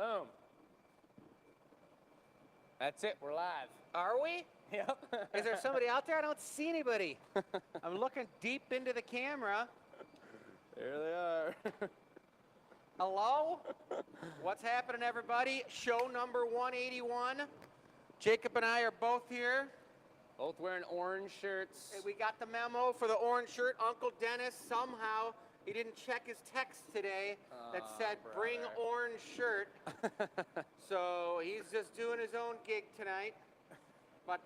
Boom. That's it. We're live. Are we? Yep. Is there somebody out there? I don't see anybody. I'm looking deep into the camera. There they are. Hello? What's happening, everybody? Show number 181. Jacob and I are both here. Both wearing orange shirts. We got the memo for the orange shirt. Uncle Dennis, somehow, he didn't check his text today that said, bring orange shirt. So he's just doing his own gig tonight. But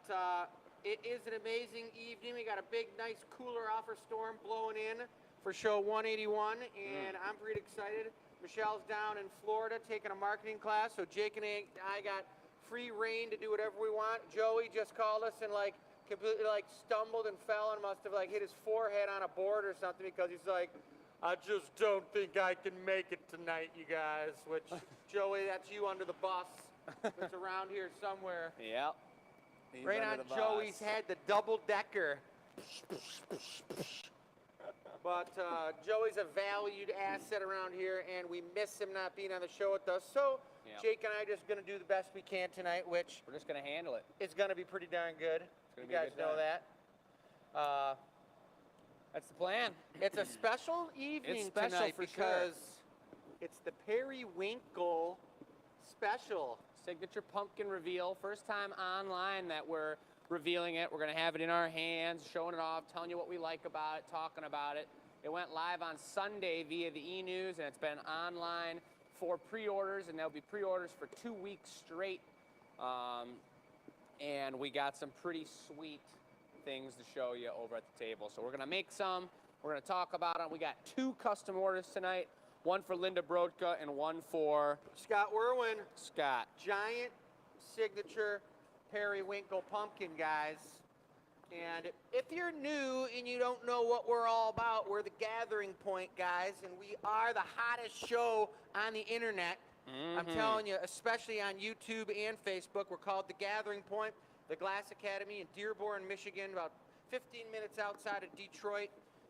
it is an amazing evening. We got a big, nice cooler offer storm blowing in for show 181, and I'm pretty excited. Michelle's down in Florida taking a marketing class, so Jake and I got free reign to do whatever we want. Joey just called us and completely stumbled and fell and must have hit his forehead on a board or something because he's like, I just don't think I can make it tonight, you guys. Which, Joey, that's you under the bus. It's around here somewhere. Yep. He's right on Joey's head, the double-decker. But Joey's a valued asset around here, and we miss him not being on the show with us. So Jake and I are just going to do the best we can tonight, which we're just going to handle it. It's going to be pretty darn good. You guys know that. That's the plan. It's a special evening tonight because it's the Periwinkle special. Signature pumpkin reveal. First time online that we're revealing it. We're going to have it in our hands, showing it off, telling you what we like about it, talking about it. It went live on Sunday via the e-news, and it's been online for pre-orders, and there'll be pre-orders for 2 weeks straight. And we got some pretty sweet things to show you over at the table. So we're going to make some. We're going to talk about them. We got 2 custom orders tonight. One for Linda Brodka and one for Scott Werwin. Scott. Giant signature Periwinkle Pumpkin, guys. And if you're new and you don't know what we're all about, we're the Gathering Point, guys, and we are the hottest show on the internet. I'm telling you, especially on YouTube and Facebook. We're called the Gathering Point, the Glass Academy in Dearborn, Michigan, about 15 minutes outside of Detroit.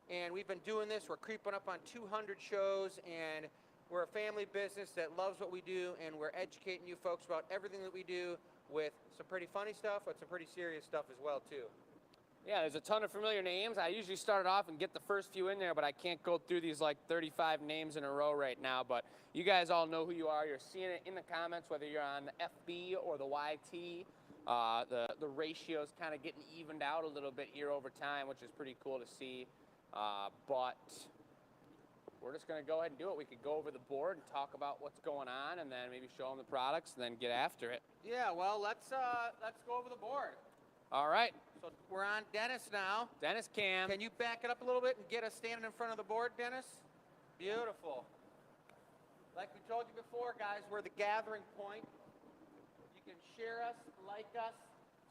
And we've been doing this. We're creeping up on 200 shows, and we're a family business that loves what we do, and we're educating you folks about everything that we do with some pretty funny stuff, but some pretty serious stuff as well, too. Yeah, there's a ton of familiar names. I usually start it off and get the first few in there, but I can't go through these 35 names in a row right now. But you guys all know who you are. You're seeing it in the comments, whether you're on the FB or the YT. The ratio's kind of getting evened out a little bit here over time, which is pretty cool to see. But we're just going to go ahead and do it. We could go over the board and talk about what's going on, and then maybe show them the products, and then get after it. Yeah, well, let's go over the board. All right. So we're on Dennis now. Dennis Cam. Can you back it up a little bit and get us standing in front of the board, Dennis? Beautiful. Like we told you before, guys, we're the Gathering Point. You can share us, like us,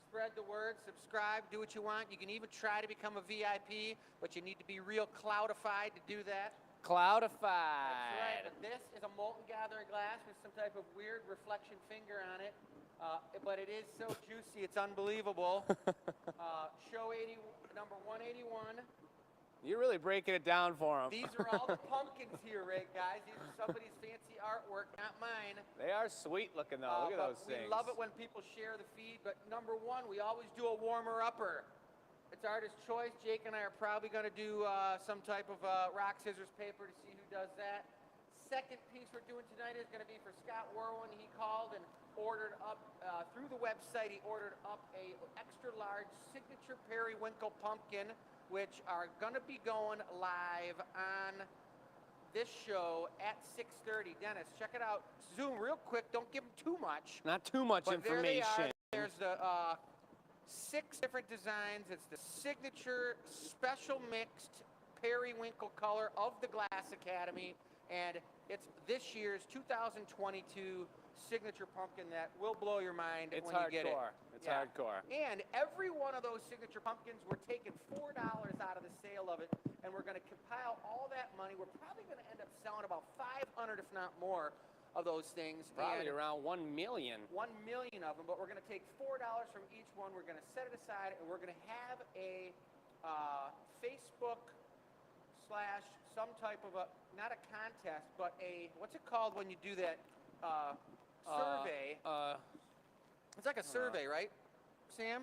spread the word, subscribe, do what you want. You can even try to become a VIP, but you need to be real cloudified to do that. Cloudified. That's right. But this is a molten gathering glass with some type of weird reflection finger on it. But it is so juicy, it's unbelievable. Show number 181. You're really breaking it down for them. These are all the pumpkins here, right, guys? These are somebody's fancy artwork, not mine. They are sweet looking, though. Look at those things. We love it when people share the feed. But number 1, we always do a warmer-upper. It's artist choice. Jake and I are probably going to do some type of rock, scissors, paper to see who does that. Second piece we're doing tonight is going to be for Scott Werwin. He called and ordered up, through the website, he ordered up a extra large signature Periwinkle Pumpkin, which are going to be going live on this show at 6:30. Dennis, check it out. Zoom real quick. Don't give them too much. Not too much information. There they are. There's the 6 different designs. It's the signature special mixed Periwinkle color of the Glass Academy. And it's this year's 2022 signature pumpkin that will blow your mind when you get it. It's hardcore. And every one of those signature pumpkins, we're taking $4 out of the sale of it, and we're going to compile all that money. We're probably going to end up selling about 500, if not more, of those things. Probably around 1 million. 1 million of them, but we're going to take $4 from each one. We're going to set it aside, and we're going to have a Facebook / some type of a, not a contest, but a, what's it called when you do that? survey. It's like a survey, right, Sam?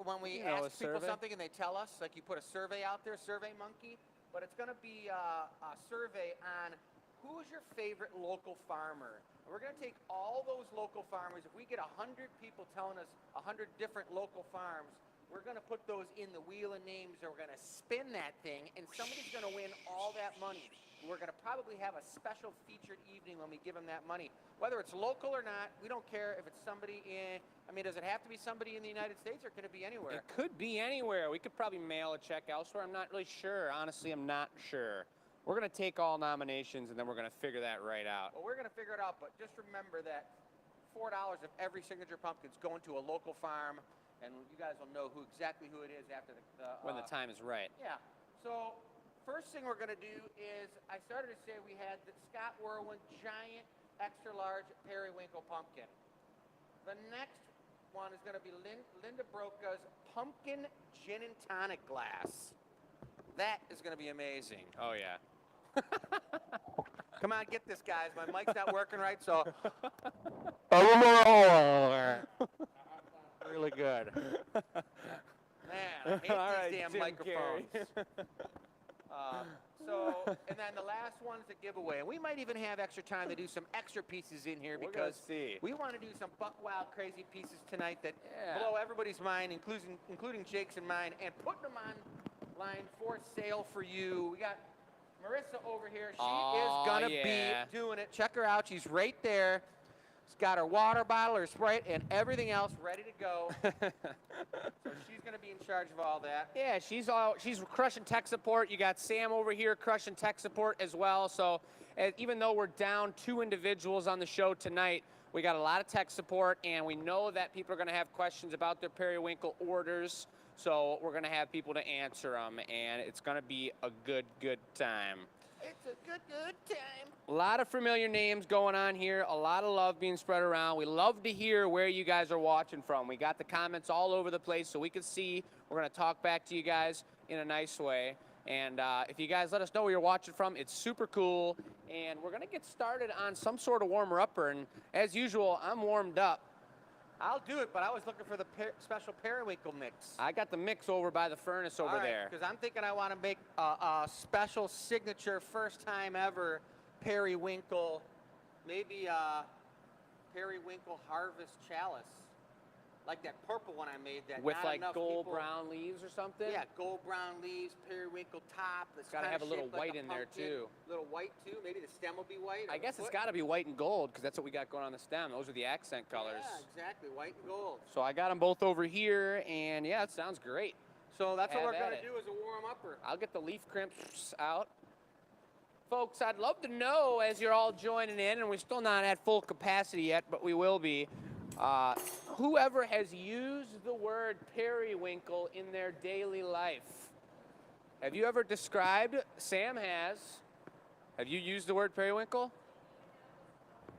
When we ask people something and they tell us, like you put a survey out there, Survey Monkey, but it's going to be a survey on who's your favorite local farmer. And we're going to take all those local farmers. If we get 100 people telling us 100 different local farms, we're going to put those in the wheel of names, and we're going to spin that thing, and somebody's going to win all that money. We're going to probably have a special featured evening when we give them that money. Whether it's local or not, we don't care if it's somebody in, I mean, does it have to be somebody in the United States, or can it be anywhere? It could be anywhere. We could probably mail a check elsewhere. I'm not really sure. Honestly, I'm not sure. We're going to take all nominations, and then we're going to figure that right out. Well, we're going to figure it out, but just remember that $4 of every signature pumpkin is going to a local farm, and you guys will know exactly who it is after when the time is right. Yeah. So first thing we're going to do is, I started to say we had the Scott Whirlwind Giant Extra Large Periwinkle Pumpkin. The next one is going to be Linda Broca's Pumpkin Gin and Tonic Glass. That is going to be amazing. Oh, yeah. Come on, get this, guys. My mic's not working right, so. Really good. Man, I hate these damn microphones. And then the last one's the giveaway. And we might even have extra time to do some extra pieces in here because we want to do some buck wild crazy pieces tonight that blow everybody's mind, including Jake's and mine, and putting them on line for sale for you. We got Marissa over here. She is gonna be doing it. Check her out. She's right there. She's got her water bottle, her Sprite, and everything else ready to go. So she's gonna be in charge of all that. Yeah, she's crushing tech support. You got Sam over here crushing tech support as well. So even though we're down 2 individuals on the show tonight, we got a lot of tech support, and we know that people are gonna have questions about their periwinkle orders. So we're going to have people to answer them, and it's going to be a good time. It's a good time. A lot of familiar names going on here, a lot of love being spread around. We love to hear where you guys are watching from. We got the comments all over the place so we can see. We're going to talk back to you guys in a nice way. And if you guys let us know where you're watching from, it's super cool. And we're going to get started on some sort of warmer-upper. And as usual, I'm warmed up. I'll do it, but I was looking for the special periwinkle mix. I got the mix over by the furnace over there. Because I'm thinking I want to make a special signature, first time ever periwinkle, maybe periwinkle harvest chalice. Like that purple one I made. That with like gold brown leaves or something? Yeah, gold brown leaves, periwinkle top. It's got to have a little white in there too. Little white too? Maybe the stem will be white? I guess it's got to be white and gold because that's what we got going on the stem. Those are the accent colors. Yeah, exactly, white and gold. So I got them both over here, and yeah, it sounds great. So that's what we're going to do as a warm-upper. I'll get the leaf crimps out. Folks, I'd love to know as you're all joining in, and we're still not at full capacity yet, but we will be. Whoever has used the word periwinkle in their daily life. Have you ever described? Sam has. Have you used the word periwinkle?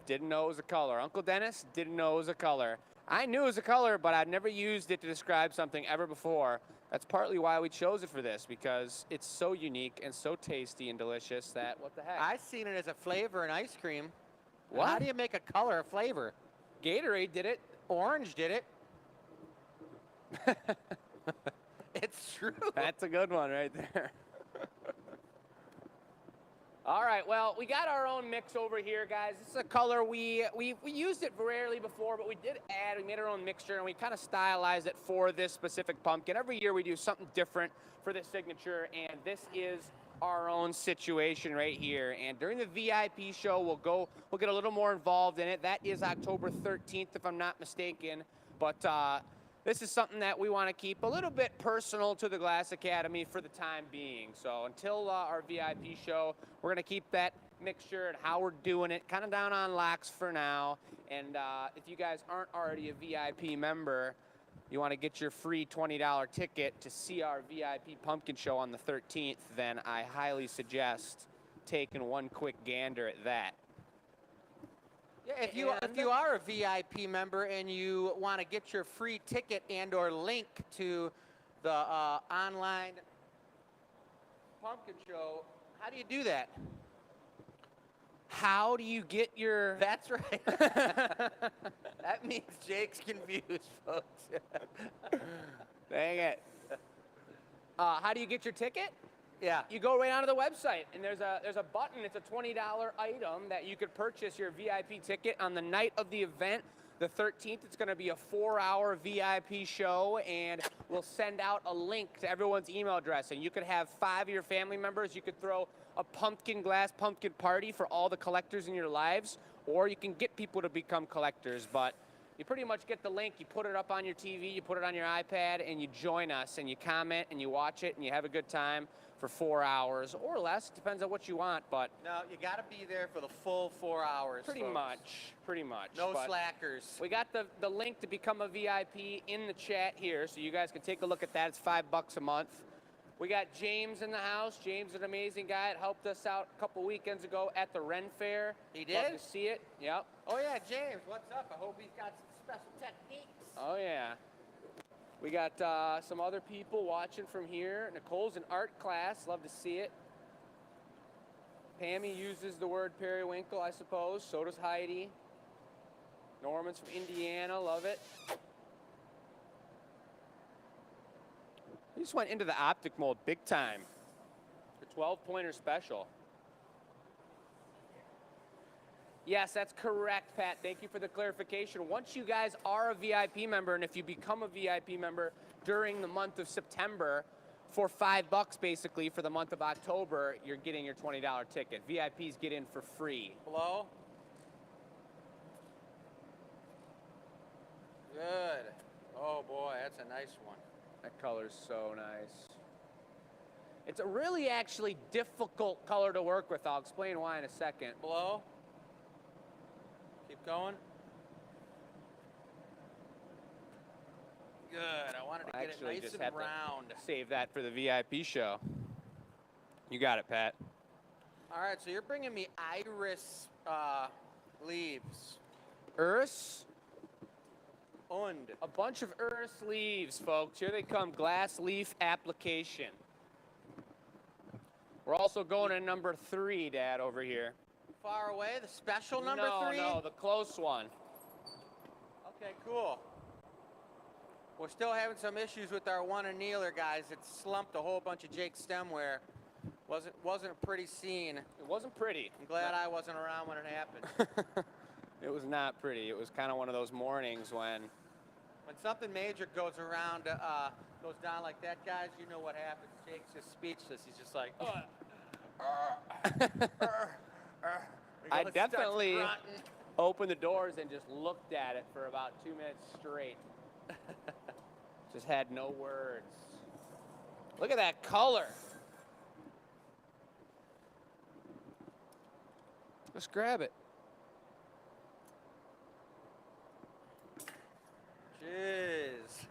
Didn't know it was a color. Uncle Dennis didn't know it was a color. I knew it was a color, but I'd never used it to describe something ever before. That's partly why we chose it for this, because it's so unique and so tasty and delicious that what the heck? I've seen it as a flavor in ice cream. What? How do you make a color a flavor? Gatorade did it. Orange did it. It's true. That's a good one right there. All right, well, we got our own mix over here, guys. This is a color we used it rarely before, but we did add. We made our own mixture, and we kind of stylized it for this specific pumpkin. Every year we do something different for this signature, and this is our own situation right here. And during the VIP show, we'll get a little more involved in it. That is October 13th, if I'm not mistaken. But this is something that we want to keep a little bit personal to the Glass Academy for the time being. So until our VIP show, we're going to keep that mixture and how we're doing it kind of down on locks for now. And if you guys aren't already a VIP member, you want to get your free $20 ticket to see our VIP pumpkin show on the 13th, then I highly suggest taking one quick gander at that. Yeah, if you are a VIP member and you want to get your free ticket and or link to the online pumpkin show, how do you do that? how do you get your... That's right. That means Jake's confused, folks. Dang it. How do you get your ticket? Yeah. You go right onto the website, and there's a button. It's a $20 item that you could purchase your VIP ticket on the night of the event. The 13th, it's going to be a 4-hour VIP show, and we'll send out a link to everyone's email address. And you could have 5 of your family members. You could throw a pumpkin party for all the collectors in your lives, or you can get people to become collectors. But you pretty much get the link, you put it up on your TV, you put it on your iPad, and you join us, and you comment, and you watch it, and you have a good time for 4 hours or less. Depends on what you want, but... No, you got to be there for the full 4 hours, Pretty much. No but slackers. We got the link to become a VIP in the chat here, so you guys can take a look at that. It's $5 a month. We got James in the house. James is an amazing guy. It helped us out a couple weekends ago at the Ren Fair. He did? Love to see it. Yep. Oh, yeah, James, what's up? I hope he's got some special techniques. Oh, yeah. We got some other people watching from here. Nicole's in art class. Love to see it. Pammy uses the word periwinkle, I suppose. So does Heidi. Norman's from Indiana. Love it. We just went into the optic mode big time. The 12-pointer special. Yes, that's correct, Pat. Thank you for the clarification. Once you guys are a VIP member, and if you become a VIP member during the month of September, for $5 basically for the month of October, you're getting your $20 ticket. VIPs get in for free. Hello? Good. Oh, boy, that's a nice one. That color's so nice. It's a really actually difficult color to work with. I'll explain why in a second. Blow. Keep going. Good. I wanted to get it nice and round. Save that for the VIP show. You got it, Pat. All right, so you're bringing me iris leaves. Iris? Und. A bunch of iris leaves, folks. Here they come. Glass leaf application. We're also going to number 3, Dad, over here. Far away, the special number 3? No, the close one. Okay, cool. We're still having some issues with our one annealer, guys. It slumped a whole bunch of Jake's stemware. Wasn't a pretty scene. It wasn't pretty. I'm glad I wasn't around when it happened. It was not pretty. It was kind of one of those mornings when something major goes around, goes down like that, guys, you know what happens. Jake's just speechless. He's just like, I definitely opened the doors and just looked at it for about 2 minutes straight. Just had no words. Look at that color. Just grab it. Jeez.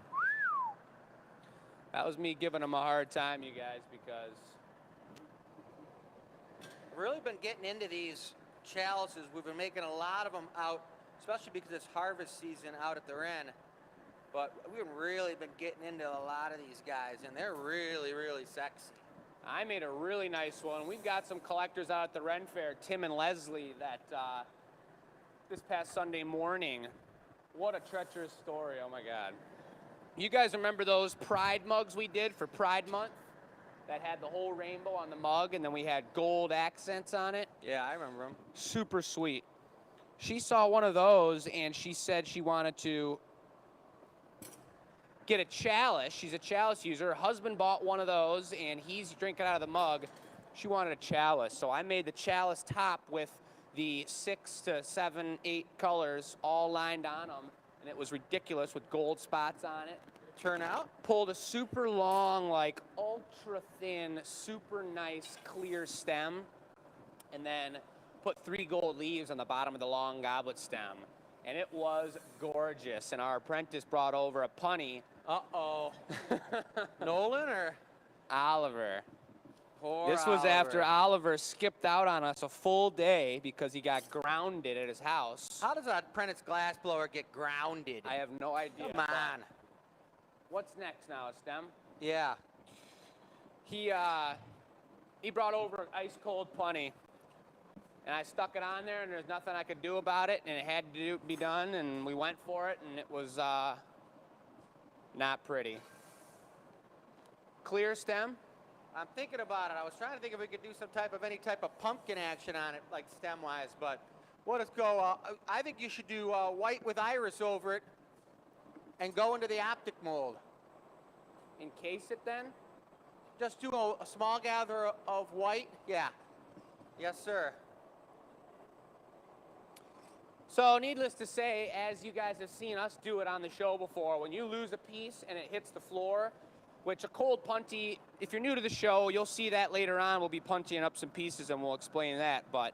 That was me giving them a hard time, you guys, because really been getting into these chalices. We've been making a lot of them out, especially because it's harvest season out at the Ren. But we've really been getting into a lot of these guys, and they're really, really sexy. I made a really nice one. We've got some collectors out at the Ren Fair, Tim and Leslie, that this past Sunday morning. What a treacherous story, oh my God. You guys remember those Pride mugs we did for Pride Month? That had the whole rainbow on the mug, and then we had gold accents on it? Yeah, I remember them. Super sweet. She saw one of those, and she said she wanted to get a chalice. She's a chalice user. Her husband bought one of those, and he's drinking out of the mug. She wanted a chalice, so I made the chalice top with the 6 to 7, 8 colors all lined on them, and it was ridiculous with gold spots on it. Turn out? Pulled a super long, like ultra thin, super nice clear stem, and then put 3 gold leaves on the bottom of the long goblet stem. And it was gorgeous. And our apprentice brought over a punny. Uh-oh. Nolan or? Oliver. Poor This was Oliver. after Oliver skipped out on us a full day because he got grounded at his house. How does an apprentice glassblower get grounded? I have no idea. Come on. What's next now, a stem? Yeah. He brought over an ice cold punny. and I stuck it on there, and there's nothing I could do about it, and it had to be done, and we went for it, and it was not pretty. Clear stem? I'm thinking about it. I was trying to think if we could do any type of pumpkin action on it, like stem-wise, but we'll just go. I think you should do white with iris over it and go into the optic mold. Encase it then? Just do a small gather of white. Yeah. Yes, sir. So needless to say, as you guys have seen us do it on the show before, when you lose a piece and it hits the floor, which a cold punty, if you're new to the show, you'll see that later on. We'll be puntying up some pieces and we'll explain that. But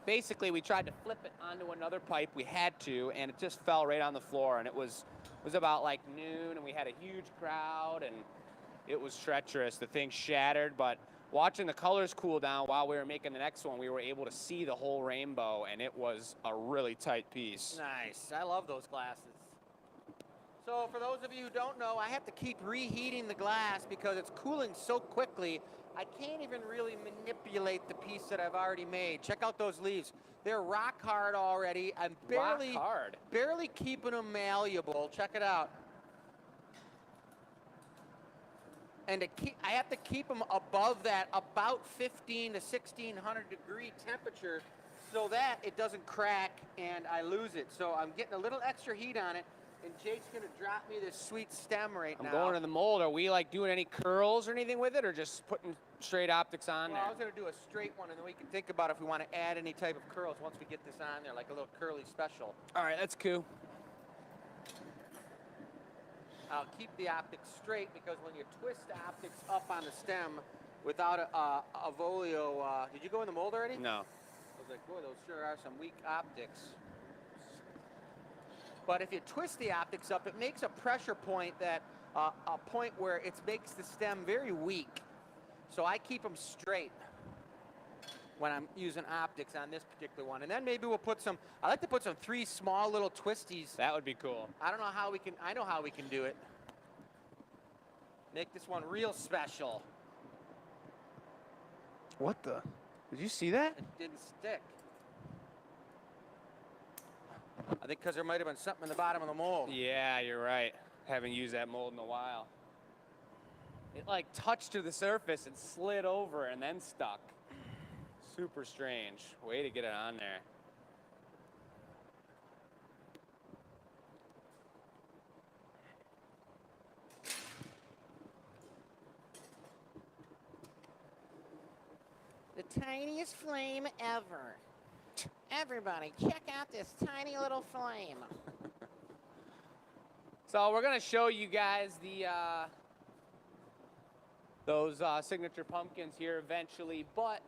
basically, we tried to flip it onto another pipe. We had to, and it just fell right on the floor. And it was about like noon, and we had a huge crowd, and it was treacherous. The thing shattered, but watching the colors cool down while we were making the next one, we were able to see the whole rainbow, and it was a really tight piece. Nice. I love those glasses. So for those of you who don't know, I have to keep reheating the glass because it's cooling so quickly, I can't even really manipulate the piece that I've already made. Check out those leaves. They're rock hard already. I'm barely keeping them malleable. Check it out. And I have to keep them above that about 15 to 1600 degree temperature so that it doesn't crack and I lose it. So I'm getting a little extra heat on it, and Jake's gonna drop me this sweet stem now. I'm going to the mold. Are we like doing any curls or anything with it, or just putting straight optics on there? I was gonna do a straight one, and then we can think about if we want to add any type of curls once we get this on there, like a little curly special. All right, that's cool. I'll keep the optics straight because when you twist the optics up on the stem without a volio, did you go in the mold already? No. I was like, boy, those sure are some weak optics. But if you twist the optics up, it makes a pressure point a point where it makes the stem very weak. So I keep them straight when I'm using optics on this particular one. And then maybe we'll put I like to put some 3 small little twisties. That would be cool. I don't know how we can, I know how we can do it. Make this one real special. What the? Did you see that? It didn't stick. I think because there might have been something in the bottom of the mold. Yeah, you're right. Haven't used that mold in a while. It like touched to the surface and slid over and then stuck. Super strange. Way to get it on there. The tiniest flame ever. Everybody, check out this tiny little flame. So we're gonna show you guys those signature pumpkins here eventually, but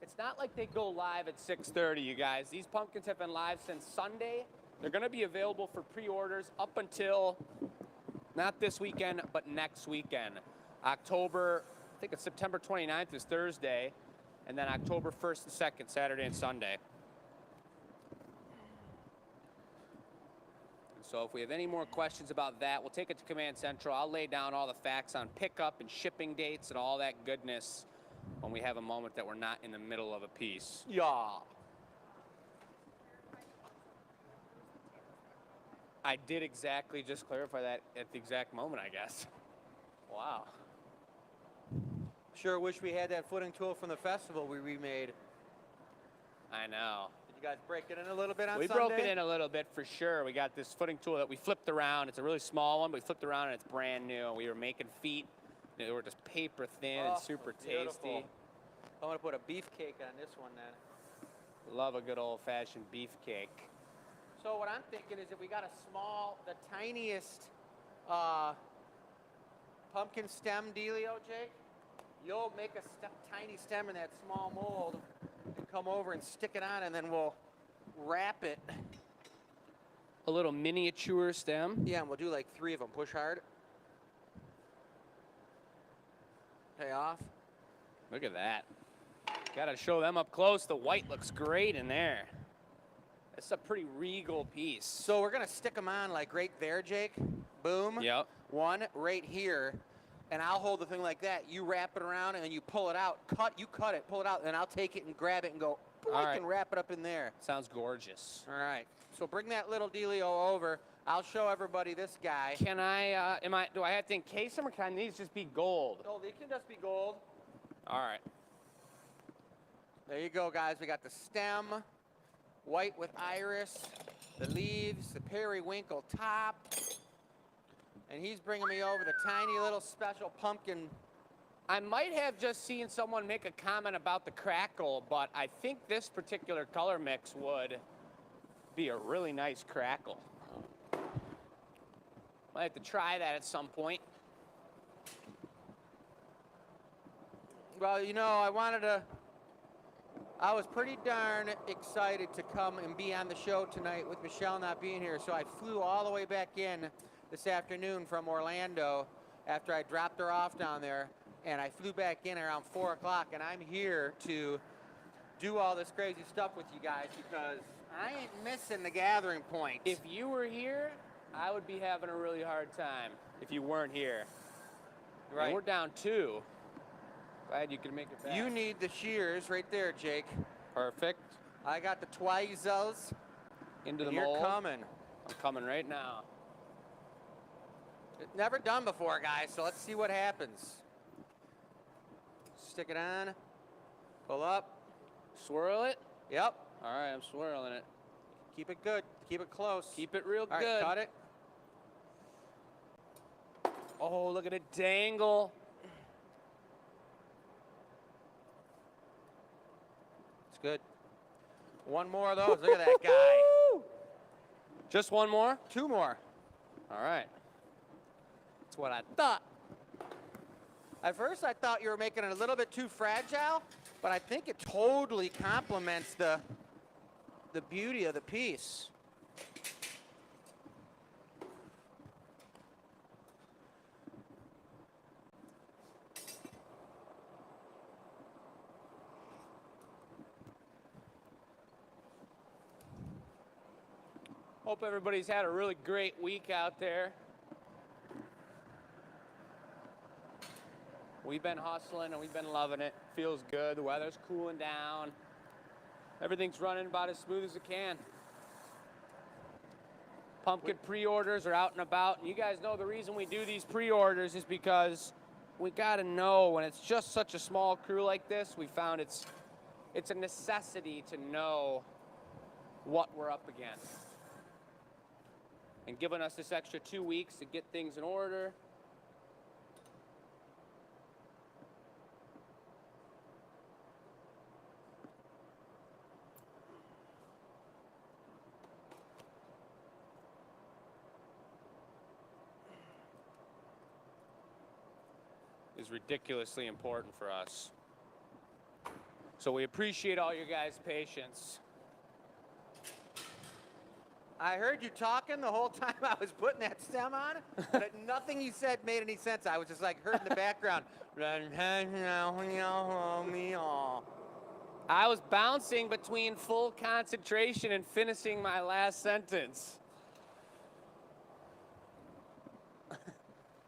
it's not like they go live at 6:30, you guys. These pumpkins have been live since Sunday. They're gonna be available for pre-orders up until, not this weekend, but next weekend. I think it's September 29th is Thursday, and then October 1st and 2nd, Saturday and Sunday. So if we have any more questions about that, we'll take it to Command Central. I'll lay down all the facts on pickup and shipping dates and all that goodness when we have a moment that we're not in the middle of a piece. Yeah. I did exactly just clarify that at the exact moment, I guess. Wow. Sure wish we had that footing tool from the festival we remade. I know. You guys break it in a little bit on We Sunday? broke it in a little bit for sure. We got this footing tool that we flipped around. It's a really small one, but we flipped around and it's brand new. We were making feet. They were just paper thin and super tasty. I'm gonna put a beefcake on this one then. Love a good old-fashioned beefcake. So what I'm thinking is if we got the tiniest pumpkin stem dealio, Jake, you'll make a tiny stem in that small mold and come over and stick it on, and then we'll wrap it. A little miniature stem. Yeah, and we'll do like 3 of them. Push hard. Pay off. Look at that. Got to show them up close. The white looks great in there. It's a pretty regal piece. So we're going to stick them on like right there, Jake. Boom. Yep. One right here. And I'll hold the thing like that. You wrap it around and then you pull it out. You cut it, pull it out, and I'll take it and grab it and go boy, All right. can wrap it up in there. Sounds gorgeous. All right. So bring that little dealio over. I'll show everybody this guy. Can I, do I have to encase them or can these just be gold? Oh, they can just be gold. All right. There you go, guys. We got the stem, white with iris, the leaves, the periwinkle top, and he's bringing me over the tiny little special pumpkin. I might have just seen someone make a comment about the crackle, but I think this particular color mix would be a really nice crackle. Might have to try that at some point. Well, you know, I was pretty darn excited to come and be on the show tonight with Michelle not being here, so I flew all the way back in this afternoon from Orlando after I dropped her off down there, and I flew back in around 4 o'clock, and I'm here to do all this crazy stuff with you guys because I ain't missing the gathering point. If you were here, I would be having a really hard time if you weren't here. Right. And we're down 2. Glad you could make it back. You need the shears right there, Jake. Perfect. I got the twizzles. Into the You're mold. coming. I'm coming right now. It's never done before, guys, so let's see what happens. Stick it on. Pull up. Swirl it. Yep. All right, I'm swirling it. Keep it good. Keep it close. Keep it real All right, good. cut it. Oh, look at it dangle. It's good. One more of those. Look at that guy. Just one more? 2 more. All right. That's what I thought. At first, I thought you were making it a little bit too fragile, but I think it totally complements the beauty of the piece. Hope everybody's had a really great week out there. We've been hustling and we've been loving it. Feels good. The weather's cooling down. Everything's running about as smooth as it can. Pumpkin pre-orders are out and about. And you guys know the reason we do these pre-orders is because we got to know when it's just such a small crew like this, we found it's a necessity to know what we're up against. And giving us this extra 2 weeks to get things in order. Is ridiculously important for us. So we appreciate all your guys' patience. I heard you talking the whole time I was putting that stem on, but nothing you said made any sense. I was just like heard in the background. I was bouncing between full concentration and finishing my last sentence.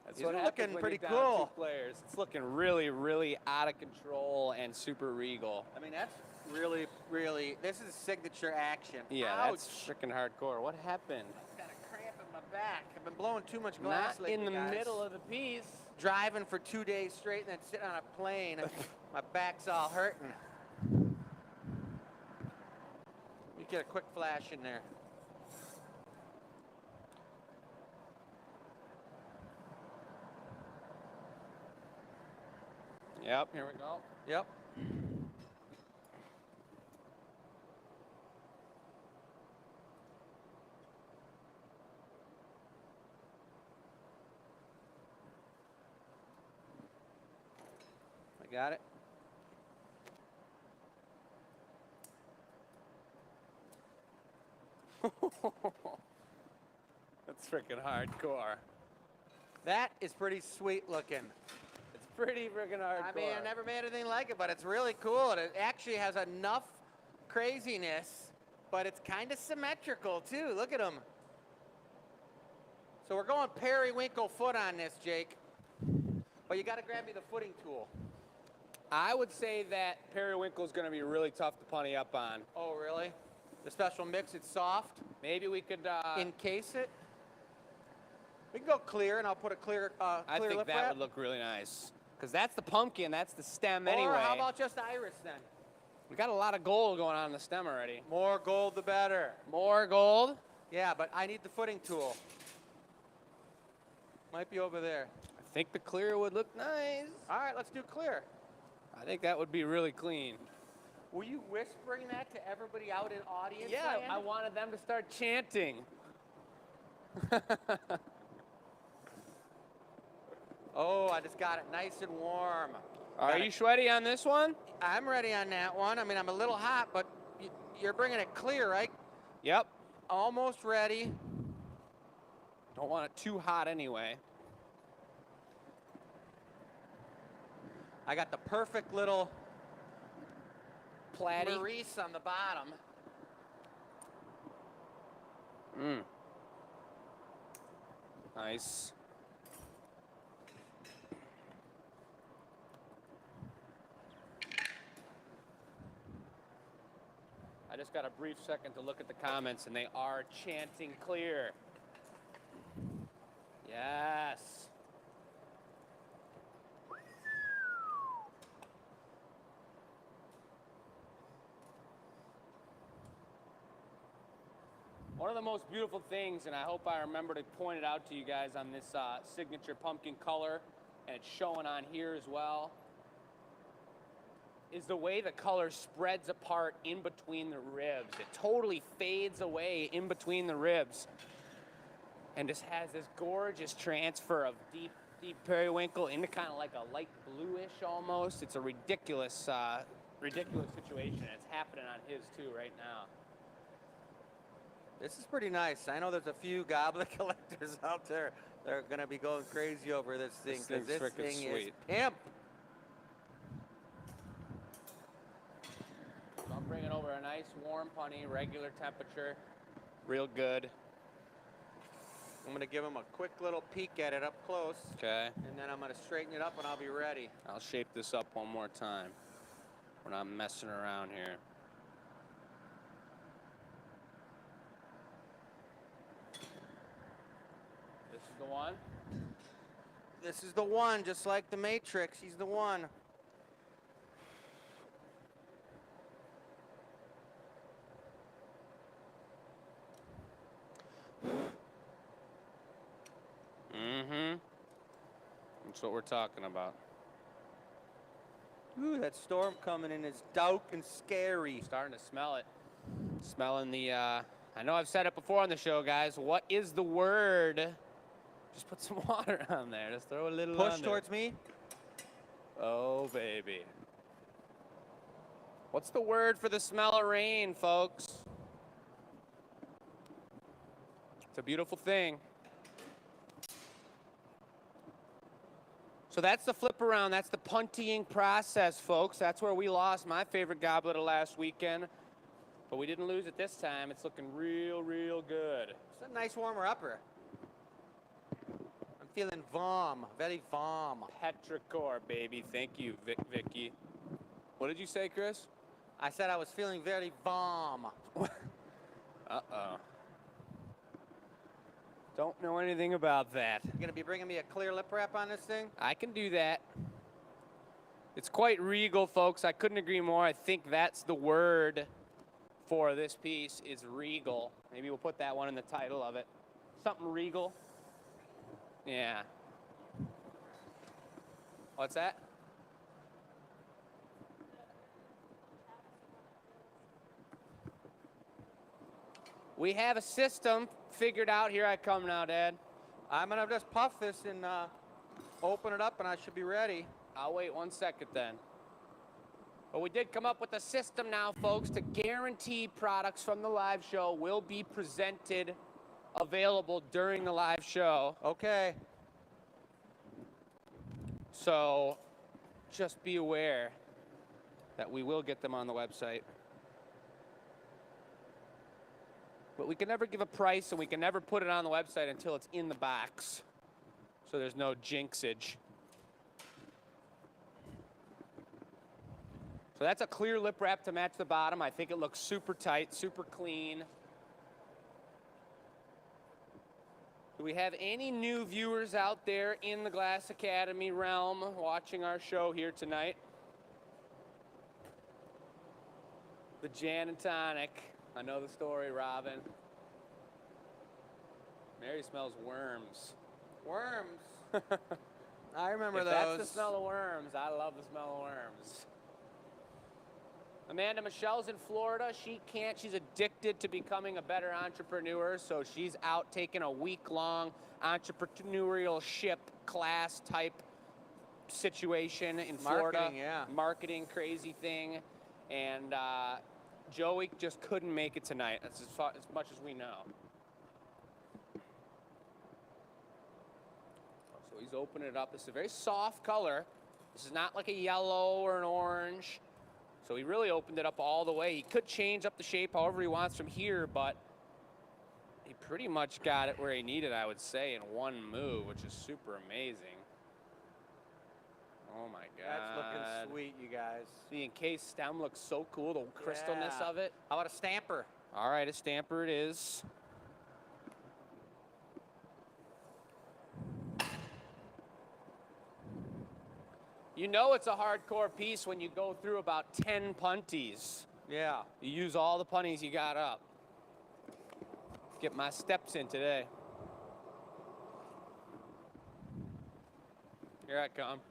That's These what are happens looking when pretty you're down cool. 2 players. It's looking really, really out of control and super regal. I mean, that's really, really, this is signature action. Yeah, Ouch. that's freaking hardcore. What happened? I've got a cramp in my back. I've been blowing too much glass Not lately, in the guys. middle of the piece. Driving for 2 days straight and then sitting on a plane. My back's all hurting. You get a quick flash in there. Yep, here we go. Yep. I got it. That's freaking hardcore. That is pretty sweet looking. It's pretty freaking hardcore. I mean, I never made anything like it, but it's really cool. And it actually has enough craziness, but it's kind of symmetrical too. Look at them. So we're going periwinkle foot on this, Jake. But you got to grab me the footing tool. I would say that Periwinkle is going to be really tough to punny up on. Oh, really? The special mix, it's soft. Maybe we could Encase it. We can go clear, and I'll put a clear I clear think lip that wrap. would look really nice. Because that's the pumpkin, that's the stem anyway. Or how about just iris then? We got a lot of gold going on in the stem already. More gold, the better. More gold? Yeah, but I need the footing tool. Might be over there. I think the clear would look nice. All right, let's do clear. I think that would be really clean. Were you whispering that to everybody out in audience Yeah, land? I wanted them to start chanting. Oh, I just got it nice and warm. Are you sweaty on this one? I'm ready on that one. I mean, I'm a little hot, but you're bringing it clear, right? Yep. Almost ready. Don't want it too hot anyway. I got the perfect little Platy. Maurice on the bottom. Nice. I just got a brief second to look at the comments, and they are chanting clear. Yes. One of the most beautiful things, and I hope I remember to point it out to you guys on this signature pumpkin color, and it's showing on here as well, is the way the color spreads apart in between the ribs. It totally fades away in between the ribs and just has this gorgeous transfer of deep periwinkle into kind of like a light bluish almost. It's a ridiculous situation. It's happening on his too right now. This is pretty nice. I know there's a few goblet collectors out there that are going to be going crazy over this thing, because this frickin' thing is sweet. pimp. So I'm bringing over a nice warm punny, regular temperature, real good. I'm going to give him a quick little peek at it up close. Okay. And then I'm going to straighten it up and I'll be ready. I'll shape this up one more time. We're not messing around here. This is the one. This is the one, just like the Matrix. He's the one. Mm-hmm. That's what we're talking about. Ooh, that storm coming in is dark and scary. Starting to smell it. Smelling the, I know I've said it before on the show, guys. What is the word? Just put some water on there. Just throw a little Push on there. towards me. Oh, baby. What's the word for the smell of rain, folks? It's a beautiful thing. So that's the flip around. That's the puntying process, folks. That's where we lost my favorite goblet of last weekend. But we didn't lose it this time. It's looking real, real good. It's a nice warmer upper. I'm feeling vom, very vom. Petrichor, baby. Thank you, Vicky. What did you say, Chris? I said I was feeling very vom. Uh-oh. Don't know anything about that. You gonna be bringing me a clear lip wrap on this thing? I can do that. It's quite regal, folks. I couldn't agree more. I think that's the word for this piece is regal. Maybe we'll put that one in the title of it. Something regal. Yeah. What's that? We have a system figured out. Here I come now, Dad. I'm gonna just puff this and open it up and I should be ready. I'll wait 1 second then. But we did come up with a system now, folks, to guarantee products from the live show will be presented, available during the live show. Okay. So just be aware that we will get them on the website. But we can never give a price, and we can never put it on the website until it's in the box. So there's no jinxage. So that's a clear lip wrap to match the bottom. I think it looks super tight, super clean. Do we have any new viewers out there in the Glass Academy realm watching our show here tonight? The Jan and Tonic. I know the story, Robin. Mary smells worms. Worms. I remember If those. that's the smell of worms. I love the smell of worms. Amanda Michelle's in Florida. She's addicted to becoming a better entrepreneur, so she's out taking a week-long entrepreneurial ship class type situation in Florida. Marketing, yeah. Marketing, crazy thing. And Joey just couldn't make it tonight. That's as much as we know. So he's opening it up. This is a very soft color. This is not like a yellow or an orange. So he really opened it up all the way. He could change up the shape however he wants from here, but he pretty much got it where he needed, I would say, in one move, which is super amazing. Oh my God. That's looking sweet, you guys. The encased stem looks so cool, the crystalness Yeah. of it. How about a stamper? All right, a stamper it is. You know it's a hardcore piece when you go through about 10 punties. Yeah. You use all the punties you got up. Get my steps in today. Here I come.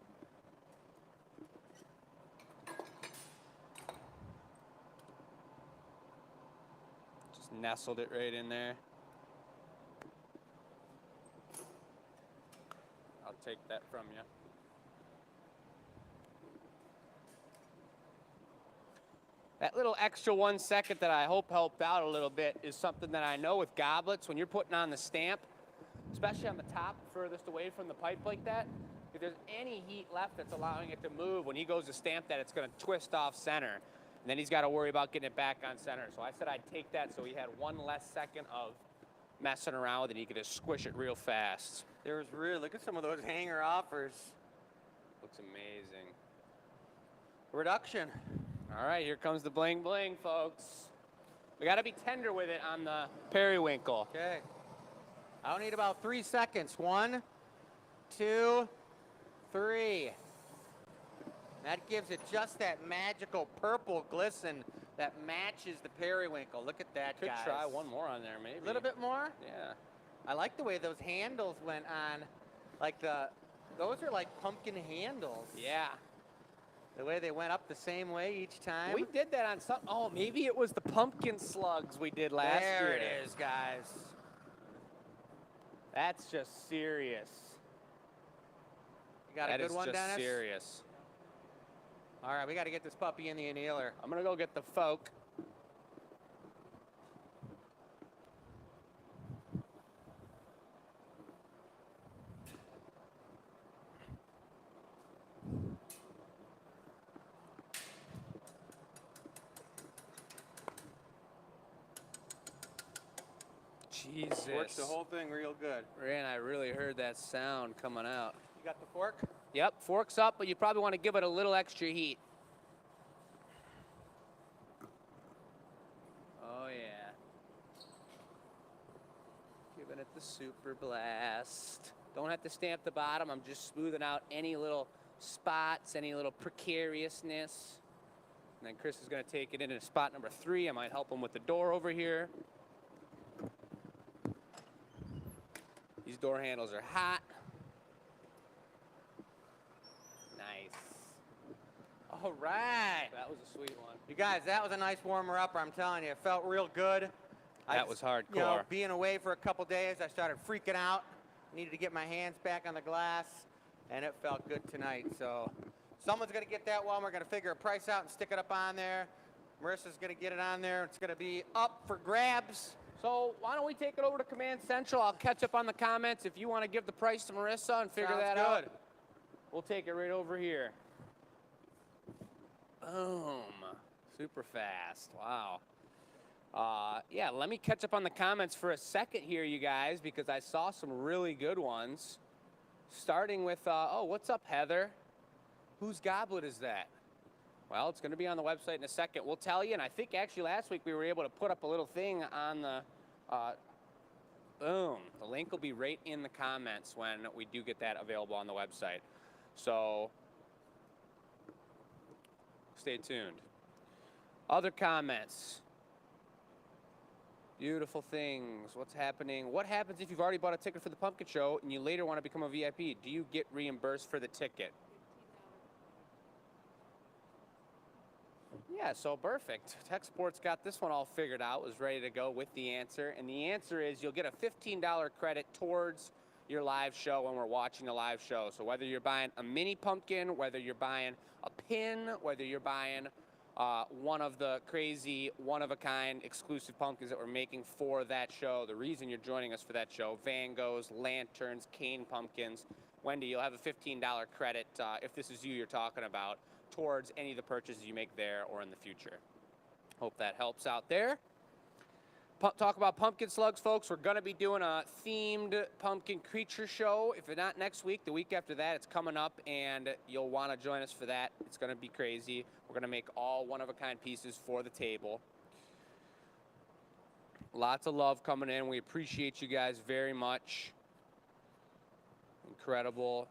Just nestled it right in there. I'll take that from you. That little extra 1 second that I hope helped out a little bit is something that I know with goblets, when you're putting on the stamp, especially on the top furthest away from the pipe like that, if there's any heat left that's allowing it to move, when he goes to stamp that, it's going to twist off center. And then he's got to worry about getting it back on center. So I said I'd take that so he had 1 less second of messing around with it. He could just squish it real fast. There's really, look at some of those hanger offers. Looks amazing. Reduction. All right, here comes the bling bling, folks. We got to be tender with it on the periwinkle. Okay. I'll need about 3 seconds. 1, 2, 3. That gives it just that magical purple glisten that matches the periwinkle. Look at that, Could guys. try one more on there, maybe. A little bit more? Yeah. I like the way those handles went on. Like those are like pumpkin handles. Yeah. The way they went up the same way each time. We did that on some. Oh, maybe it was the pumpkin slugs we did last year. There it is, guys. That's just serious. You got a good one, That is Dennis? just serious. All right, we got to get this puppy in the annealer. I'm gonna go get the folk. Jesus. Works the whole thing real good. Man, I really heard that sound coming out. You got the fork? Yep, fork's up, but you probably want to give it a little extra heat. Oh, yeah. Giving it the super blast. Don't have to stamp the bottom. I'm just smoothing out any little spots, any little precariousness. And then Chris is going to take it into spot number 3. I might help him with the door over here. These door handles are hot. Nice. All right. That was a sweet one. You guys, that was a nice warmer-upper. I'm telling you, it felt real good. That was hardcore. You know, being away for a couple days, I started freaking out. Needed to get my hands back on the glass, and it felt good tonight. So someone's going to get that one. We're going to figure a price out and stick it up on there. Marissa's going to get it on there. It's going to be up for grabs. So why don't we take it over to Command Central? I'll catch up on the comments. If you want to give the price to Marissa and figure Sounds that good. out, we'll take it right over here. Boom. Super fast. Wow. Yeah, let me catch up on the comments for a second here, you guys, because I saw some really good ones. Starting with, oh, what's up, Heather? Whose goblet is that? Well, it's going to be on the website in a second. We'll tell you, and I think actually last week we were able to put up a little thing on the, boom. The link will be right in the comments when we do get that available on the website. So stay tuned. Other comments. Beautiful things. What's happening? What happens if you've already bought a ticket for the pumpkin show and you later want to become a VIP? Do you get reimbursed for the ticket? Yeah, so perfect. Tech Sports got this one all figured out, was ready to go with the answer. And the answer is you'll get a $15 credit towards your live show when we're watching the live show. So whether you're buying a mini pumpkin, whether you're buying a pin, whether you're buying one of the crazy, one-of-a-kind exclusive pumpkins that we're making for that show, the reason you're joining us for that show, Van Goghs, lanterns, cane pumpkins, Wendy, you'll have a $15 credit, if this is you're talking about, towards any of the purchases you make there or in the future. Hope that helps out there. Talk about pumpkin slugs, folks. We're going to be doing a themed pumpkin creature show. If not next week, the week after that, it's coming up, and you'll want to join us for that. It's going to be crazy. We're going to make all one-of-a-kind pieces for the table. Lots of love coming in. We appreciate you guys very much. Incredible.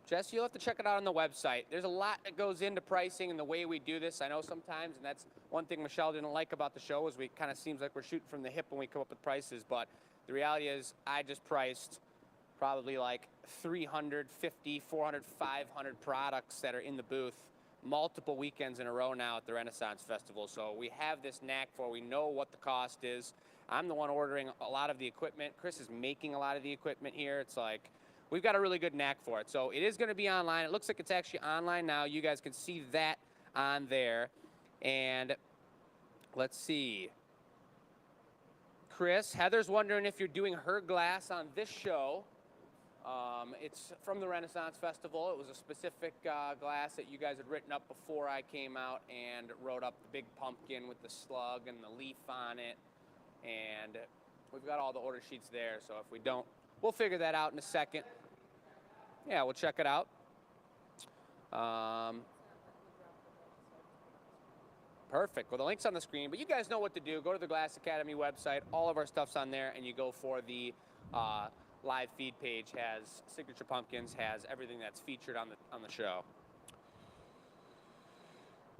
Jesse, you'll have to check it out on the website. There's a lot that goes into pricing and the way we do this. I know sometimes, and that's one thing Michelle didn't like about the show, is we kind of seems like we're shooting from the hip when we come up with prices. But the reality is I just priced probably like 350, 400, 500 products that are in the booth multiple weekends in a row now at the Renaissance Festival. So we have this knack for, we know what the cost is. I'm the one ordering a lot of the equipment. Chris is making a lot of the equipment here. It's like, we've got a really good knack for it. So it is going to be online. It looks like it's actually online now. You guys can see that on there. And let's see. Chris, Heather's wondering if you're doing her glass on this show. It's from the Renaissance Festival. It was a specific glass that you guys had written up before I came out and wrote up the big pumpkin with the slug and the leaf on it. And we've got all the order sheets there. So if we don't, we'll figure that out in a second. Yeah, we'll check it out. Perfect. Well, the link's on the screen, but you guys know what to do. Go to the Glass Academy website. All of our stuff's on there, and you go for the live feed page. Has signature pumpkins, has everything that's featured on the show.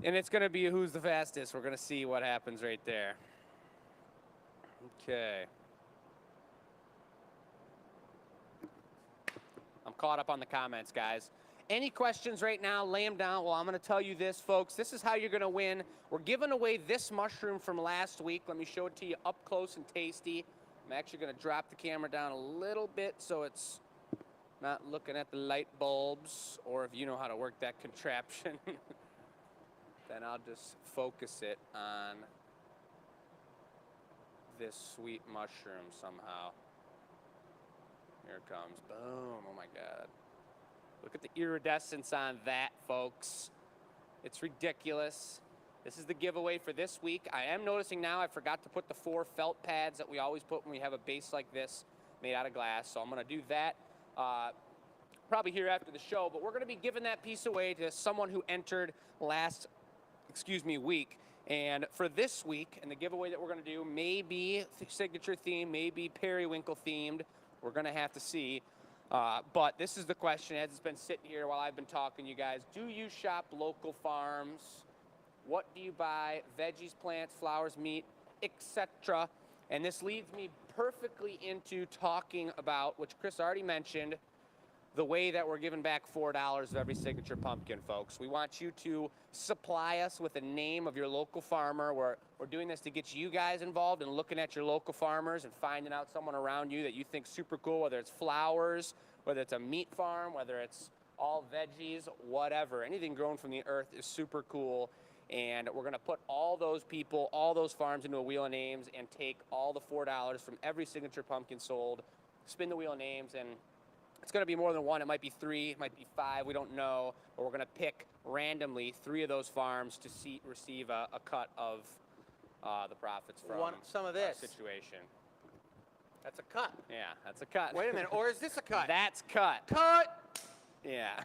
And it's going to be who's the fastest. We're going to see what happens right there. Okay. I'm caught up on the comments, guys. Any questions right now, lay them down. Well, I'm going to tell you this, folks. This is how you're going to win. We're giving away this mushroom from last week. Let me show it to you up close and tasty. I'm actually going to drop the camera down a little bit so it's not looking at the light bulbs, or if you know how to work that contraption, then I'll just focus it on this sweet mushroom somehow. Here it comes. Boom. Oh, my God. Look at the iridescence on that, folks. It's ridiculous. This is the giveaway for this week. I am noticing now I forgot to put the 4 felt pads that we always put when we have a base like this made out of glass. So I'm going to do that probably here after the show. But we're going to be giving that piece away to someone who entered last, week. And for this week, and the giveaway that we're going to do may be signature theme, may be periwinkle themed. We're going to have to see. But this is the question as it's been sitting here while I've been talking to you guys. Do you shop local farms? What do you buy? Veggies, plants, flowers, meat, etc. And this leads me perfectly into talking about, which Chris already mentioned, the way that we're giving back $4 of every signature pumpkin, folks. We want you to supply us with a name of your local farmer. We're doing this to get you guys involved and looking at your local farmers and finding out someone around you that you think super cool, whether it's flowers, whether it's a meat farm, whether it's all veggies, whatever. Anything grown from the earth is super cool. And we're going to put all those people, all those farms into a wheel of names and take all the $4 from every signature pumpkin sold, spin the wheel of names, and it's going to be more than one. It might be 3, it might be 5, we don't know. But we're going to pick randomly 3 of those farms to receive a cut of the profits from some of this situation. That's a cut. Yeah, that's a cut. Wait a minute, or is this a cut? That's cut. Cut! Yeah.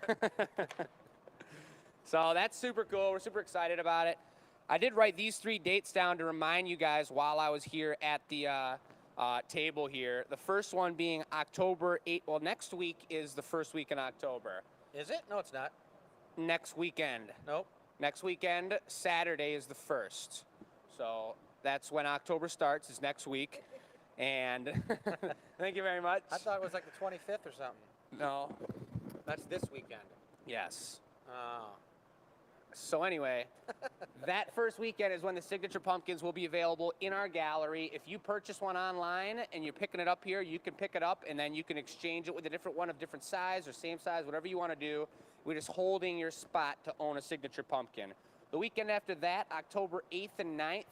So that's super cool. We're super excited about it. I did write these 3 dates down to remind you guys while I was here at the table here. The first one being October 8th. Well, next week is the first week in October. Is it? No, it's not. Next weekend. Nope. Next weekend, Saturday is the 1st. So that's when October starts, is next week. And thank you very much. I thought it was like the 25th or something. No. That's this weekend. Yes. Oh. So anyway, that first weekend is when the signature pumpkins will be available in our gallery. If you purchase one online and you're picking it up here, you can pick it up and then you can exchange it with a different one of different size or same size, whatever you want to do. We're just holding your spot to own a signature pumpkin. The weekend after that, October 8th and 9th,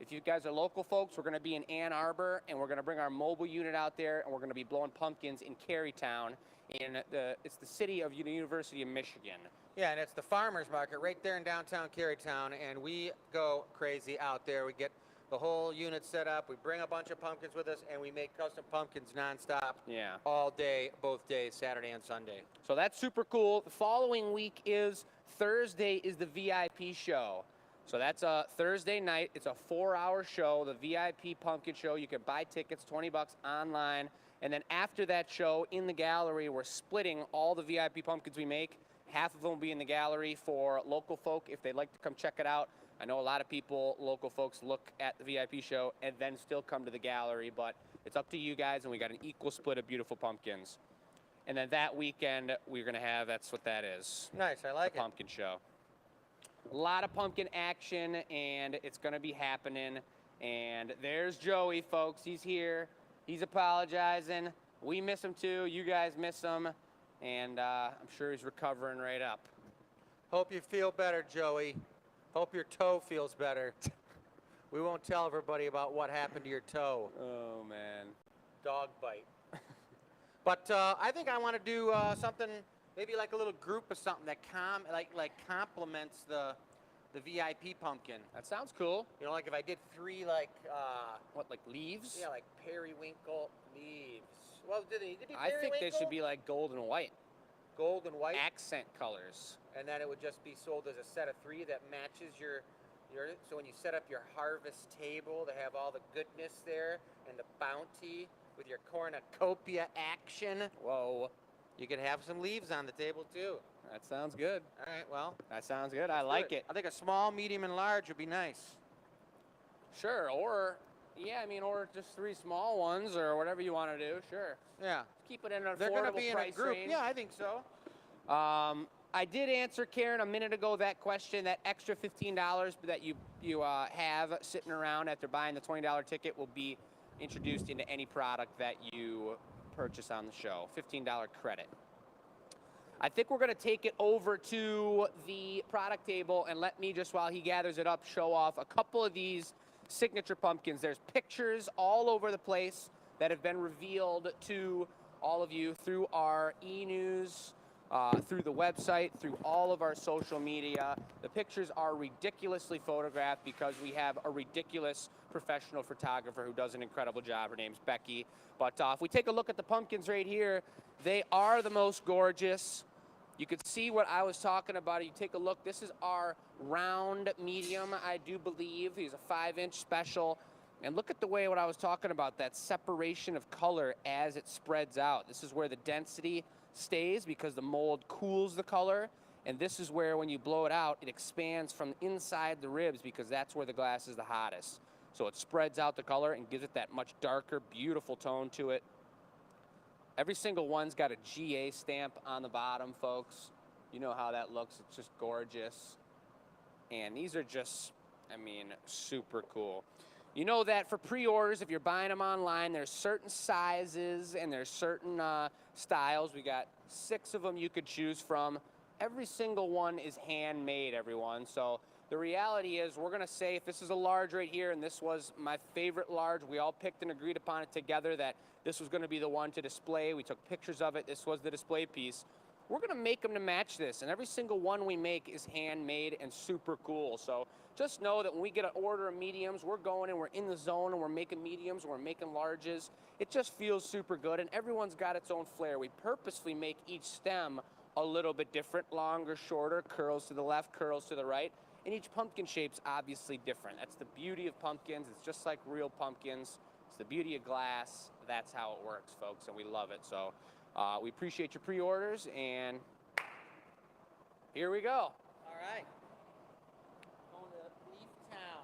if you guys are local folks, we're going to be in Ann Arbor and we're going to bring our mobile unit out there and we're going to be blowing pumpkins in Carytown. It's the city of the University of Michigan. Yeah, and it's the farmers market right there in downtown Carytown, and we go crazy out there. We get the whole unit set up. We bring a bunch of pumpkins with us, and we make custom pumpkins nonstop. Yeah. All day, both days, Saturday and Sunday. So that's super cool. The following week is Thursday is the VIP show. So that's a Thursday night. It's a 4-hour show, the VIP pumpkin show. You can buy tickets, $20 online. And then after that show in the gallery, we're splitting all the VIP pumpkins we make. Half of them will be in the gallery for local folk if they'd like to come check it out. I know a lot of people, local folks, look at the VIP show and then still come to the gallery, but it's up to you guys, and we got an equal split of beautiful pumpkins. And then that weekend, we're going to have, that's what that is. Nice, I like the pumpkin show. A lot of pumpkin action, and it's going to be happening. And there's Joey, folks. He's here. He's apologizing. We miss him, too. You guys miss him. And I'm sure he's recovering right up. Hope you feel better, Joey. Hope your toe feels better. We won't tell everybody about what happened to your toe. Oh, man. Dog bite. But I think I want to do something, maybe like a little group of something that complements the VIP pumpkin. That sounds cool. You know, like if I did 3 like what, like leaves? Yeah, like periwinkle leaves. Well, did they be I think they should be like gold and white. Gold and white? Accent colors. And then it would just be sold as a set of 3 that matches your so when you set up your harvest table, they have all the goodness there and the bounty with your cornucopia action. Whoa. You could have some leaves on the table too. That sounds good. All right, well. That sounds good. I like it. I think a small, medium, and large would be nice. Sure, or, yeah, I mean, or just 3 small ones or whatever you want to do, sure. Yeah. Keep it in an affordable They're going to be in a price group. range. Yeah, I think so. I did answer, Karen, a minute ago that question. That extra $15 that you have sitting around after buying the $20 ticket will be introduced into any product that you purchase on the show. $15 credit. I think we're going to take it over to the product table and let me just, while he gathers it up, show off a couple of these signature pumpkins. There's pictures all over the place that have been revealed to all of you through our e-news, through the website, through all of our social media. The pictures are ridiculously photographed because we have a ridiculous professional photographer who does an incredible job. Her name's Becky. But if we take a look at the pumpkins right here, they are the most gorgeous. You could see what I was talking about. You take a look. This is our round medium, I do believe. He's a 5-inch special. And look at the way what I was talking about, that separation of color as it spreads out. This is where the density stays because the mold cools the color. And this is where, when you blow it out, it expands from inside the ribs because that's where the glass is the hottest. So it spreads out the color and gives it that much darker, beautiful tone to it. Every single one's got a GA stamp on the bottom, folks. You know how that looks. It's just gorgeous. And these are just, I mean, super cool. You know that for pre-orders, if you're buying them online, there's certain sizes and there's certain styles. We got 6 of them you could choose from. Every single one is handmade, everyone. So the reality is, we're going to say, if this is a large right here, and this was my favorite large, we all picked and agreed upon it together that this was going to be the one to display. We took pictures of it. This was the display piece. We're going to make them to match this, and every single one we make is handmade and super cool. So just know that when we get an order of mediums, we're going and we're in the zone and we're making mediums and we're making larges. It just feels super good, and everyone's got its own flair. We purposely make each stem a little bit different, longer, shorter, curls to the left, curls to the right. And each pumpkin shape's obviously different. That's the beauty of pumpkins. It's just like real pumpkins. It's the beauty of glass. That's how it works, folks, and we love it. So we appreciate your pre-orders, and here we go. All right. Going to Leaf Town.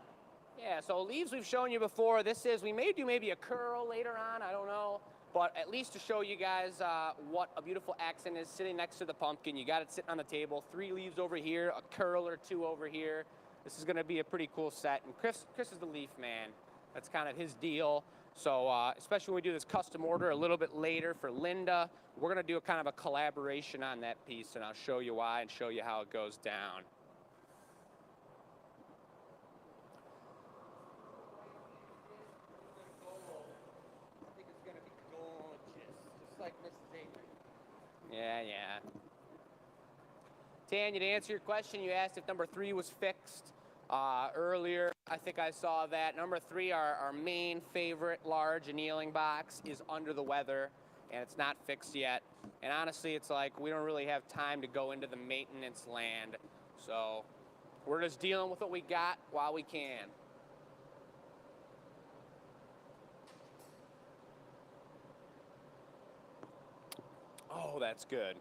Yeah, so leaves we've shown you before. We may do maybe a curl later on, I don't know. But at least to show you guys what a beautiful accent is sitting next to the pumpkin. You got it sitting on the table. 3 leaves over here, a curl or 2 over here. This is going to be a pretty cool set. And Chris is the leaf man. That's kind of his deal. So especially when we do this custom order a little bit later for Linda, we're going to do a kind of a collaboration on that piece, and I'll show you why and show you how it goes down. Yeah. Tanya, to answer your question, you asked if number 3 was fixed earlier. I think I saw that. Number 3, our main favorite large annealing box, is under the weather, and it's not fixed yet. And honestly, it's like we don't really have time to go into the maintenance land. So we're just dealing with what we got while we can. Oh, that's good.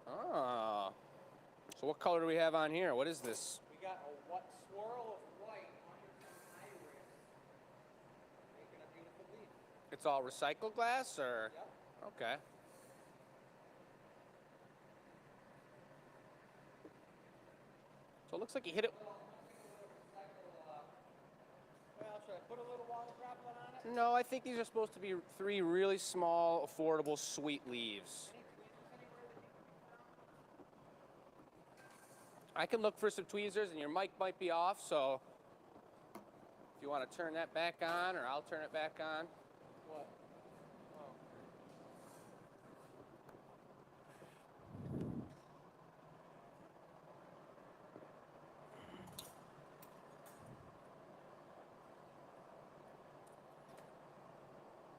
Ah. So what color do we have on here? What is this? We got a swirl of white under some iris, making a beautiful leaf. It's all recycled glass, or? Yep. Okay. So it looks like you hit it. Well, should I put a little water droplet on it? No, I think these are supposed to be 3 really small, affordable, sweet leaves. I can look for some tweezers, and your mic might be off, so if you want to turn that back on, or I'll turn it back on. What? Oh.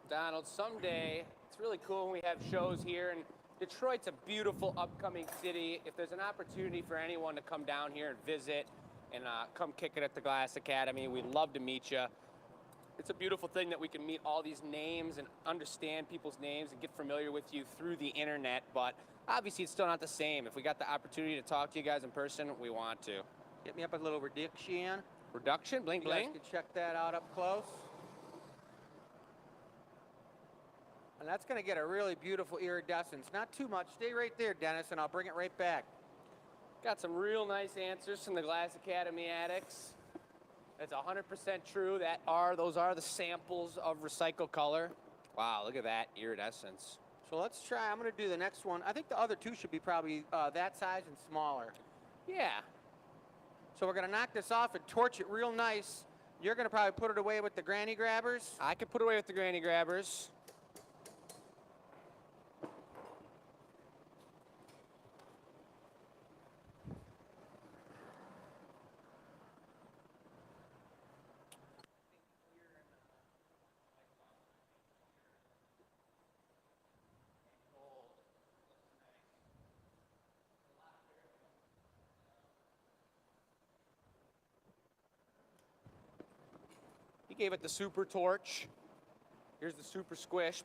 Donald, someday, it's really cool when we have shows here, and Detroit's a beautiful upcoming city. If there's an opportunity for anyone to come down here and visit and come kick it at the Glass Academy, we'd love to meet you. It's a beautiful thing that we can meet all these names and understand people's names and get familiar with you through the internet, but obviously it's still not the same. If we got the opportunity to talk to you guys in person, we want to. Get me up a little reduction. Reduction? Bling, You guys bling? can check that out up close. And that's going to get a really beautiful iridescence. Not too much. Stay right there, Dennis, and I'll bring it right back. Got some real nice answers from the Glass Academy addicts. That's 100% true. Those are the samples of recycled color. Wow, look at that iridescence. So let's try. I'm going to do the next one. I think the other 2 should be probably that size and smaller. Yeah. So we're going to knock this off and torch it real nice. You're going to probably put it away with the granny grabbers. I could put away with the granny grabbers. Gave it the super torch. Here's the super squish.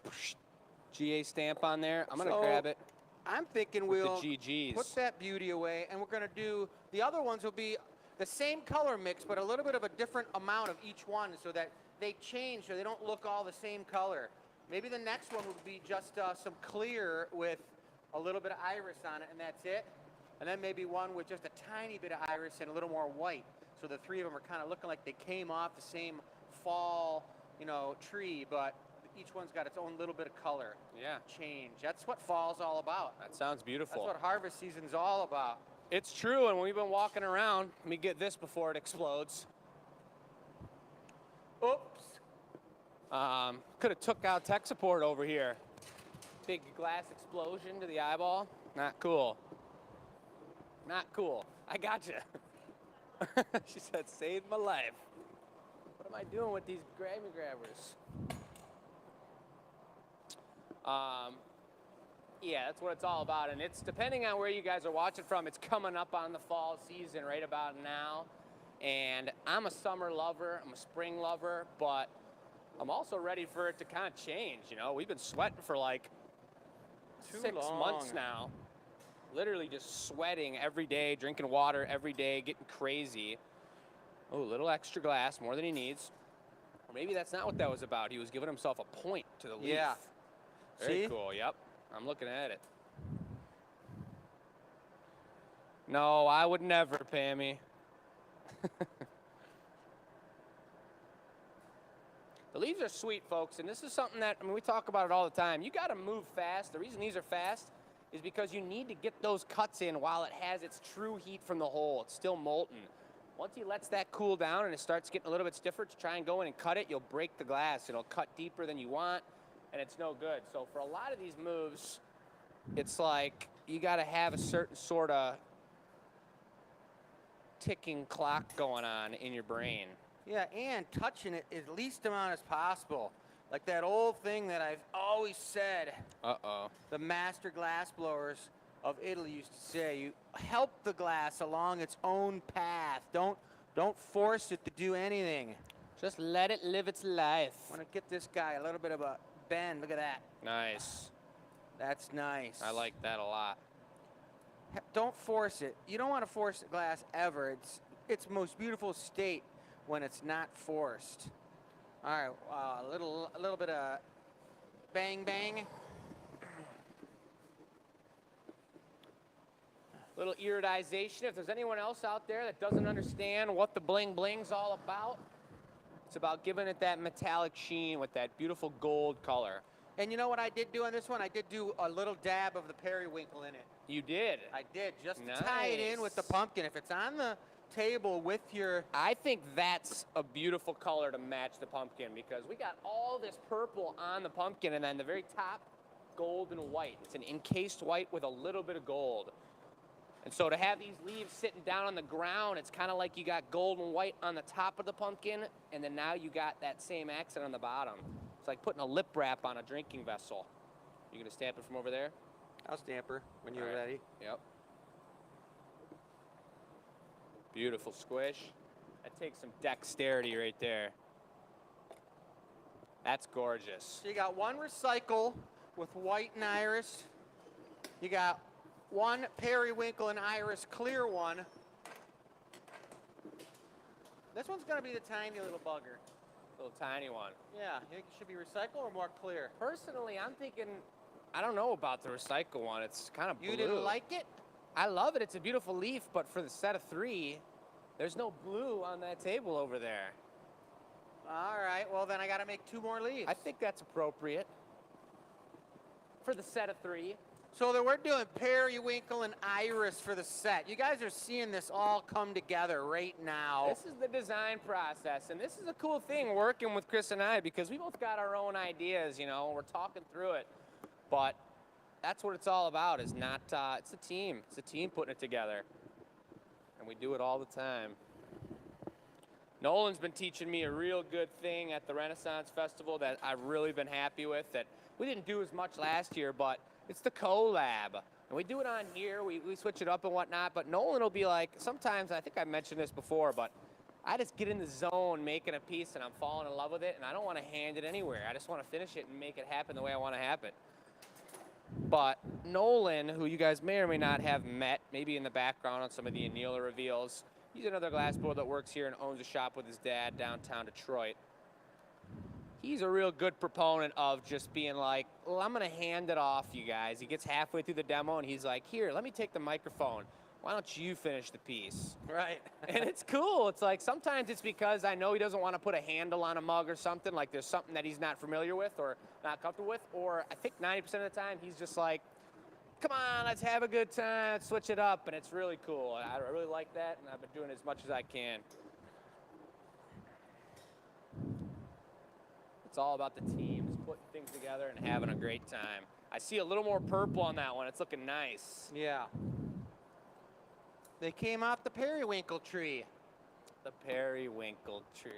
GA stamp on there. I'm gonna grab it. I'm thinking with we'll the GGs. Put that beauty away, and we're gonna do, the other ones will be the same color mix, but a little bit of a different amount of each one so that they change, so they don't look all the same color. Maybe the next one would be just some clear with a little bit of iris on it, and that's it. And then maybe one with just a tiny bit of iris and a little more white. So the 3 of them are kind of looking like they came off the same fall, tree, but each one's got its own little bit of color. Yeah. Change. That's what fall's all about. That sounds beautiful. That's what harvest season's all about. It's true, and we've been walking around. Let me get this before it explodes. Oops. Could have took out tech support over here. Big glass explosion to the eyeball. Not cool. Not cool. I got you. She said, saved my life. What am I doing with these Grammy grabbers? Yeah, that's what it's all about. And it's depending on where you guys are watching from, it's coming up on the fall season right about now. And I'm a summer lover, I'm a spring lover, but I'm also ready for it to kind of change. You know, we've been sweating for like Too 6 long. months now. Literally just sweating every day, drinking water every day, getting crazy. Oh, a little extra glass, more than he needs. Or maybe that's not what that was about. He was giving himself a point to the leaf. Yeah. Very See? cool, yep. I'm looking at it. No, I would never, Pammy. The leaves are sweet, folks, and this is something that, I mean, we talk about it all the time. You got to move fast. The reason these are fast is because you need to get those cuts in while it has its true heat from the hole. It's still molten. Once he lets that cool down and it starts getting a little bit stiffer, to try and go in and cut it, you'll break the glass. It'll cut deeper than you want, and it's no good. So for a lot of these moves, it's like you got to have a certain sort of ticking clock going on in your brain. Yeah, and touching it as least amount as possible. Like that old thing that I've always said. Uh-oh. The master glass blowers of Italy used to say, you help the glass along its own path. Don't force it to do anything. Just let it live its life. I want to get this guy a little bit of a bend. Look at that. Nice. That's nice. I like that a lot. Don't force it. You don't want to force the glass ever. It's its most beautiful state when it's not forced. All right, a little bit of bang bang. Little iridization. If there's anyone else out there that doesn't understand what the bling bling's all about, it's about giving it that metallic sheen with that beautiful gold color. And you know what I did do on this one? I did do a little dab of the periwinkle in it. You did. I did, just to tie it in with the pumpkin. If it's on the table with your... I think that's a beautiful color to match the pumpkin, because we got all this purple on the pumpkin, and then the very top, gold and white. It's an encased white with a little bit of gold. And so to have these leaves sitting down on the ground, it's kind of like you got gold and white on the top of the pumpkin, and then now you got that same accent on the bottom. It's like putting a lip wrap on a drinking vessel. You gonna stamp it from over there? I'll stamp her when you're All right. ready. Yep. Beautiful squish. That takes some dexterity right there. That's gorgeous. So you got one recycle with white and iris. You got one periwinkle and iris clear one. This one's gonna be the tiny little bugger. Little tiny one. Yeah, you think it should be recycle or more clear? Personally, I'm thinking, I don't know about the recycle one. It's kind of blue. You didn't like it? I love it. It's a beautiful leaf, but for the set of 3, there's no blue on that table over there. All right, well then I gotta make 2 more leaves. I think that's appropriate for the set of 3. So that we're doing periwinkle and iris for the set. You guys are seeing this all come together right now. This is the design process, and this is a cool thing working with Chris and I, because we both got our own ideas, you know, and we're talking through it. But that's what it's all about, is not, it's a team. It's a team putting it together. And we do it all the time. Nolan's been teaching me a real good thing at the Renaissance Festival that I've really been happy with, that we didn't do as much last year, but it's the collab. And we do it on here, we switch it up and whatnot, but Nolan will be like, sometimes, I think I mentioned this before, but I just get in the zone making a piece and I'm falling in love with it, and I don't want to hand it anywhere. I just want to finish it and make it happen the way I want to happen. But Nolan, who you guys may or may not have met, maybe in the background on some of the Anila reveals, he's another glassblower that works here and owns a shop with his dad downtown Detroit. He's a real good proponent of just being like, well, I'm going to hand it off, you guys. He gets halfway through the demo and he's like, here, let me take the microphone. Why don't you finish the piece? Right. And it's cool. It's like, sometimes it's because I know he doesn't want to put a handle on a mug or something, like there's something that he's not familiar with or not comfortable with, or I think 90% of the time he's just like, come on, let's have a good time, let's switch it up, and it's really cool. I really like that, and I've been doing as much as I can. It's all about the team, just putting things together and having a great time. I see a little more purple on that one. It's looking nice. Yeah. They came off the periwinkle tree. the periwinkle tree.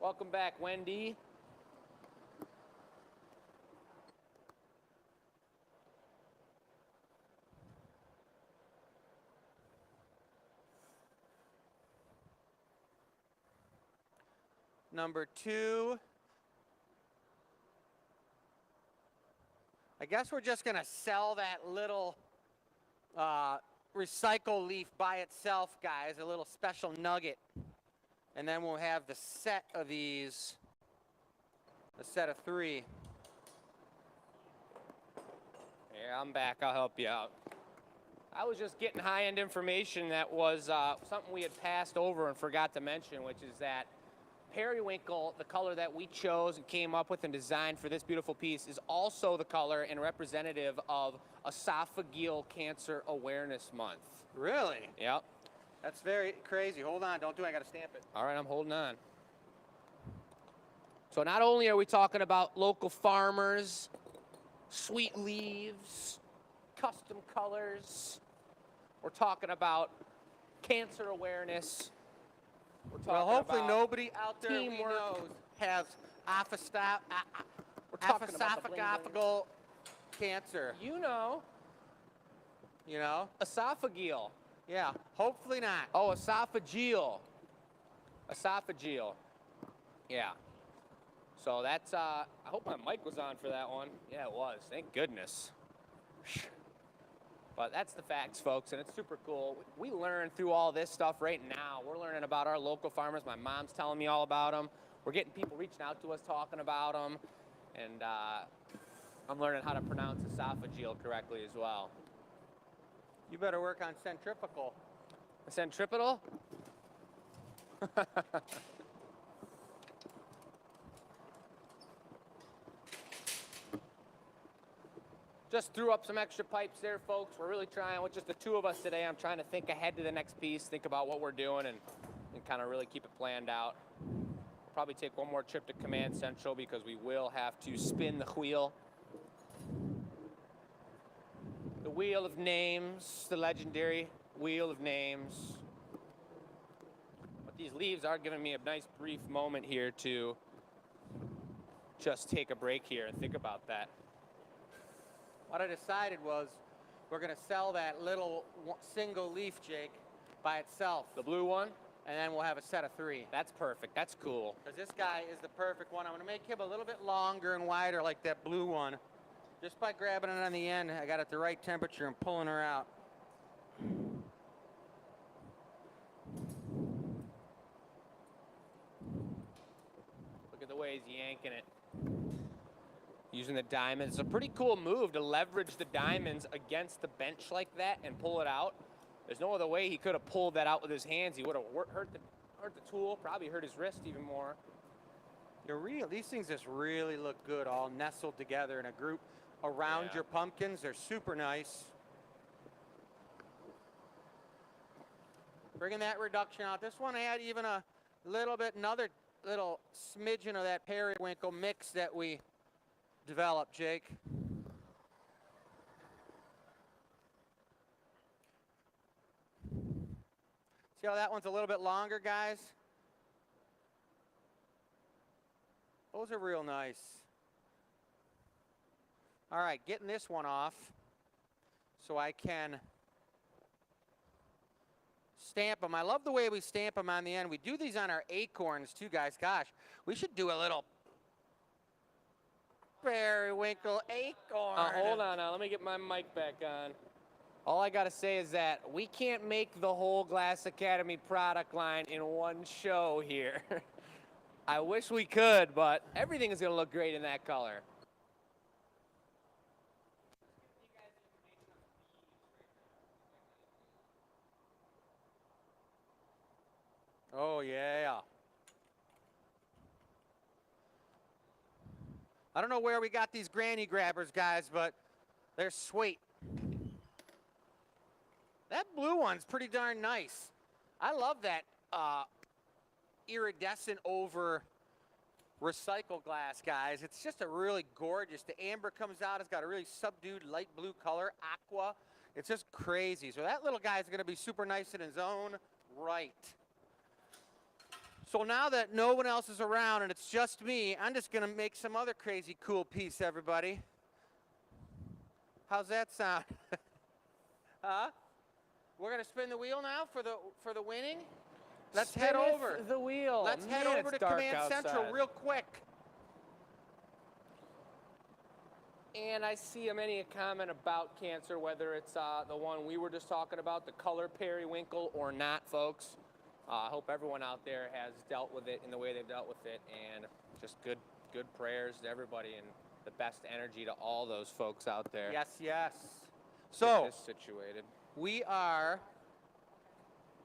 Welcome back, Wendy. Number 2. I guess we're just going to sell that little recycle leaf by itself, guys, a little special nugget. And then we'll have the set of these, a set of 3. Yeah, I'm back. I'll help you out. I was just getting high-end information that was something we had passed over and forgot to mention, which is that periwinkle, the color that we chose and came up with and designed for this beautiful piece, is also the color and representative of Esophageal Cancer Awareness Month. Really? Yep. That's very crazy. Hold on. Don't do it. I got to stamp it. All right, I'm holding on. So not only are we talking about local farmers, sweet leaves, custom colors, we're talking about cancer awareness. We're talking Well, hopefully about nobody out there we teamwork. knows has We're talking about the bling bling. esophageal cancer. You know, You know? esophageal. Yeah. Hopefully not. Oh, esophageal. Esophageal. Yeah. So that's, I hope my mic was on for that one. Yeah, it was. Thank goodness. But that's the facts, folks, and it's super cool. We learn through all this stuff right now. We're learning about our local farmers. My mom's telling me all about them. We're getting people reaching out to us talking about them. And I'm learning how to pronounce esophageal correctly as well. You better work on centrifugal. Centripetal? Just threw up some extra pipes there, folks. We're really trying, with just the 2 of us today, I'm trying to think ahead to the next piece, think about what we're doing, and kind of really keep it planned out. We'll probably take one more trip to Command Central because we will have to spin the wheel. The Wheel of Names, the legendary Wheel of Names. But these leaves are giving me a nice brief moment here to just take a break here and think about that. What I decided was we're going to sell that little single leaf, Jake, by itself. The blue one? And then we'll have a set of 3. That's perfect. That's cool. Because this guy is the perfect one. I'm going to make him a little bit longer and wider like that blue one. Just by grabbing it on the end, I got it the right temperature and pulling her out. Look at the way he's yanking it. Using the diamonds. It's a pretty cool move to leverage the diamonds against the bench like that and pull it out. There's no other way he could have pulled that out with his hands. He would have hurt the tool, probably hurt his wrist even more. These things just really look good, all nestled together in a group around your pumpkins. They're super nice. Bringing that reduction out. This one had even a little bit, another little smidgen of that periwinkle mix that we developed, Jake. See how that one's a little bit longer, guys? Those are real nice. All right, getting this one off so I can stamp them. I love the way we stamp them on the end. We do these on our acorns too, guys. Gosh, we should do a little Periwinkle Acorn. Hold on now, let me get my mic back on. All I gotta say is that we can't make the whole Glass Academy product line in one show here. I wish we could, but everything is gonna look great in that color. Oh, yeah. I don't know where we got these granny grabbers, guys, but they're sweet. That blue one's pretty darn nice. I love that iridescent over recycled glass, guys. It's just a really gorgeous. The amber comes out. It's got a really subdued light blue color, aqua. It's just crazy. So that little guy's going to be super nice in his own right. So now that no one else is around and it's just me, I'm just gonna make some other crazy cool piece, everybody. How's that sound? Huh? We're gonna spin the wheel now for the winning. Let's head over. the wheel. Let's head Man, over it's to dark Command Central outside. real quick. And I see many a comment about cancer, whether it's the one we were just talking about, the color periwinkle, or not, folks. I hope everyone out there has dealt with it in the way they've dealt with it, and just good prayers to everybody, and the best energy to all those folks out there. Yes, yes. Get So this situated. we are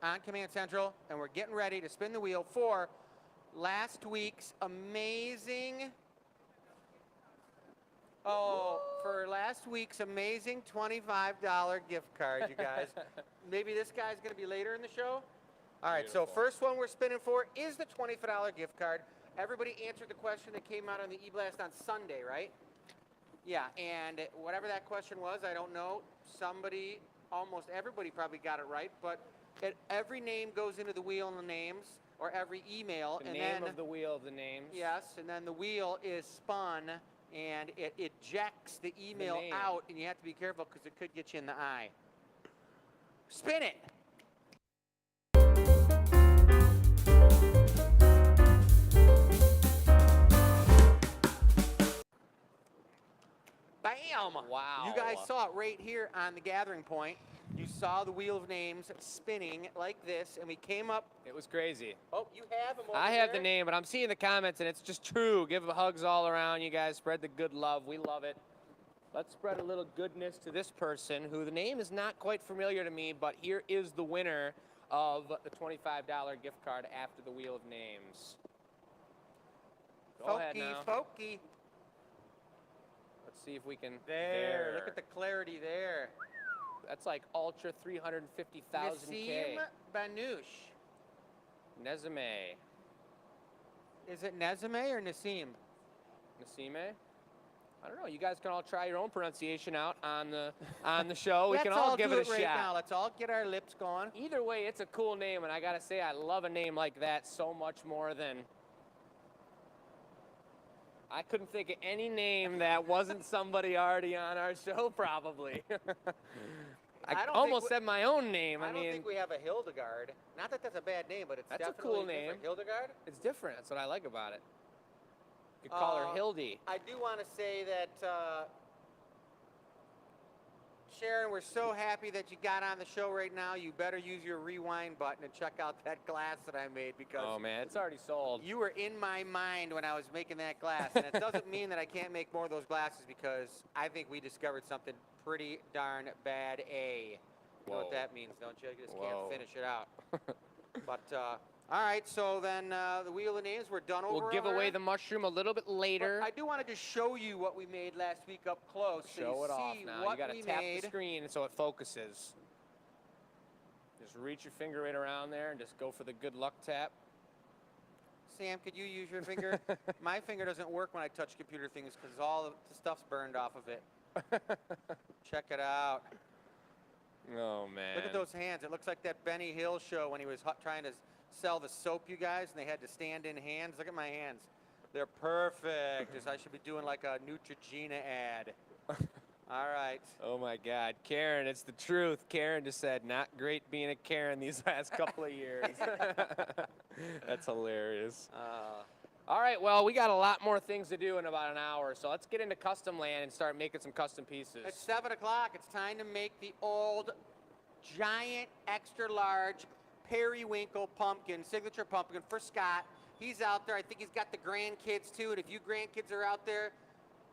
on Command Central, and we're getting ready to spin the wheel for last week's amazing. For last week's amazing $25 gift card, you guys. Maybe this guy's going to be later in the show. All right, Beautiful. so first one we're spinning for is the $25 gift card. Everybody answered the question that came out on the e-blast on Sunday, right? Yeah, and whatever that question was, I don't know. Somebody, almost everybody probably got it right, but every name goes into the wheel of the names, or every email. The and name then, of the wheel of the names. yes, and then the wheel is spun, and it ejects the email name. out, and you have to be careful because it could get you in the eye. Spin it. Bam! Wow. You guys saw it right here on the gathering point. You saw the wheel of names spinning like this, and we came up. It was crazy. Oh, you have them over I have the there? name, but I'm seeing the comments, and it's just true. Give hugs all around, you guys. Spread the good love. We love it. Let's spread a little goodness to this person, who the name is not quite familiar to me, but here is the winner of the $25 gift card after the wheel of names. Go ahead now. Folky. Let's see if we can. There. Look at the clarity there. That's like ultra 350,000 K. Nassim Banouche. Nezame. Is it Nezame or Nassim? Nasime? I don't know. You guys can all try your own pronunciation out on the show. We Let's can all give do it a right shot. now. Let's all get our lips going. Either way, it's a cool name, and I gotta say, I love a name like that so much more than. I couldn't think of any name that wasn't somebody already on our show, probably. I don't almost think said my own name. I I don't mean, think we have a Hildegard. Not that that's a bad name, but it's That's a definitely cool different. name. Hildegard? it's different. That's what I like about it. You could call her Hildy. I do want to say that, Sharon, we're so happy that you got on the show right now. You better use your rewind button and check out that glass that I made, because Oh man, it's already sold. you were in my mind when I was making that glass. And it doesn't mean that I can't make more of those glasses, because I think we discovered something pretty darn bad. You know what Whoa. that means, don't you? You just Whoa. can't finish it out. But, all right, so then the Wheel of Names, we're done over. We'll give over away there. the mushroom a little bit later. But I do want to just show you what we made last week up close. So Show you it off see now. what You gotta we tap made. the screen so it focuses. Just reach your finger right around there and just go for the good luck tap. Sam, could you use your finger? My finger doesn't work when I touch computer things because all of the stuff's burned off of it. Check it out. Oh man. Look at those hands. It looks like that Benny Hill show when he was trying to sell the soap, you guys, and they had to stand in hands. Look at my hands. They're perfect. I should be doing like a Neutrogena ad. All right. Oh my God, Karen, it's the truth. Karen just said, not great being a Karen these last couple of years. That's hilarious. All right, well, we got a lot more things to do in about an hour, so let's get into custom land and start making some custom pieces. It's 7 o'clock. It's time to make the old giant extra large Periwinkle Pumpkin, signature pumpkin for Scott. He's out there. I think he's got the grandkids too, and if you grandkids are out there,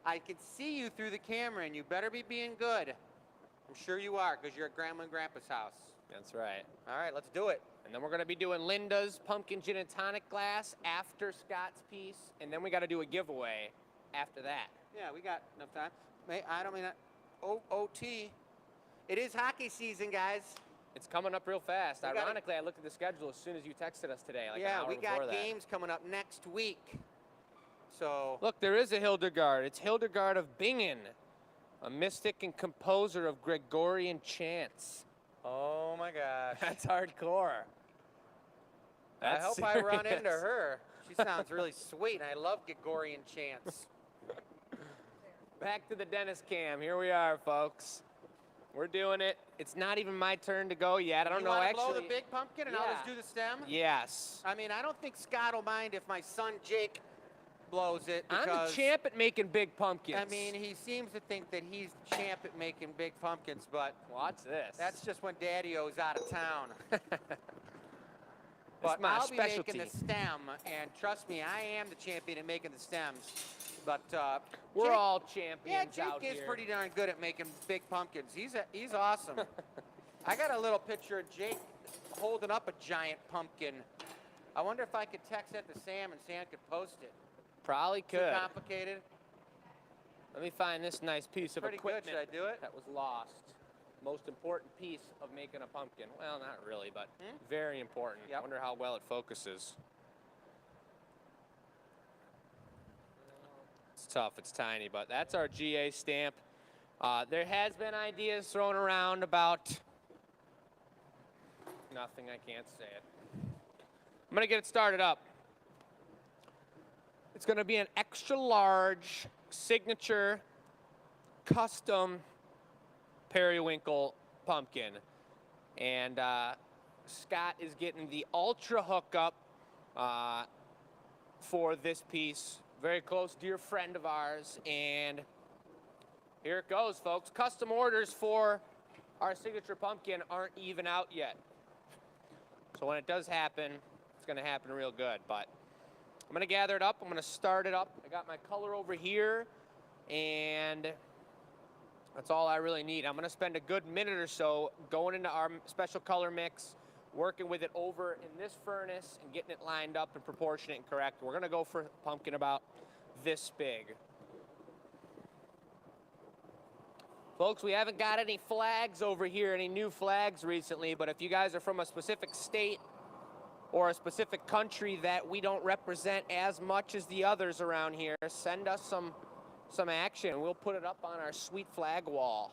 I can see you through the camera, and you better be being good. I'm sure you are, because you're at Grandma and Grandpa's house. That's right. All right, let's do it. And then we're going to be doing Linda's pumpkin gin and tonic glass after Scott's piece, and then we got to do a giveaway after that. Yeah, we got enough time. I don't mean that. OT. It is hockey season, guys. It's coming up real fast. We gotta- Ironically, I looked at the schedule as soon as you texted us today, like an Yeah, hour we before got that. games coming up next week. So, Look, there is a Hildegard. It's Hildegard of Bingen, a mystic and composer of Gregorian chants. oh my gosh. That's hardcore. I That's hope I run into serious. her. She sounds really sweet, and I love Gregorian chants. Back to the Dennis cam. Here we are, folks. We're doing it. It's not even my turn to go yet. I don't know, You want to actually. blow the big pumpkin, and I'll just do the stem? Yes. I mean, I don't think Scott will mind if my son Jake blows it, I'm because the champ at making big pumpkins. I mean, he seems to think that he's the champ at making big pumpkins, but watch this. that's just when Daddy-O's out of town. It's But my I'll specialty. be making the stem, and trust me, I am the champion at making the stems. But We're Jake, all champions Jake out is here. pretty darn good at making big pumpkins. He's awesome. I got a little picture of Jake holding up a giant pumpkin. I wonder if I could text that to Sam and Sam could post it. Probably Too could. complicated? Let me find this nice piece of Pretty equipment good. Should I do it? that was lost. Most important piece of making a pumpkin. Well, not really, but very important. Yep. Wonder how well it focuses. It's tough. It's tiny, but that's our GA stamp. There has been ideas thrown around about nothing. I can't say it. I'm gonna get it started up. It's gonna be an extra large signature custom Periwinkle pumpkin, and Scott is getting the ultra hookup for this piece. Very close, dear friend of ours, and here it goes, folks. Custom orders for our signature pumpkin aren't even out yet, so when it does happen, it's gonna happen real good. But I'm gonna gather it up. I'm gonna start it up. I got my color over here, and that's all I really need. I'm gonna spend a good minute or so going into our special color mix, working with it over in this furnace and getting it lined up and proportionate and correct. We're gonna go for a pumpkin about this big. Folks, we haven't got any flags over here, any new flags recently, but if you guys are from a specific state or a specific country that we don't represent as much as the others around here, send us some action. We'll put it up on our sweet flag wall.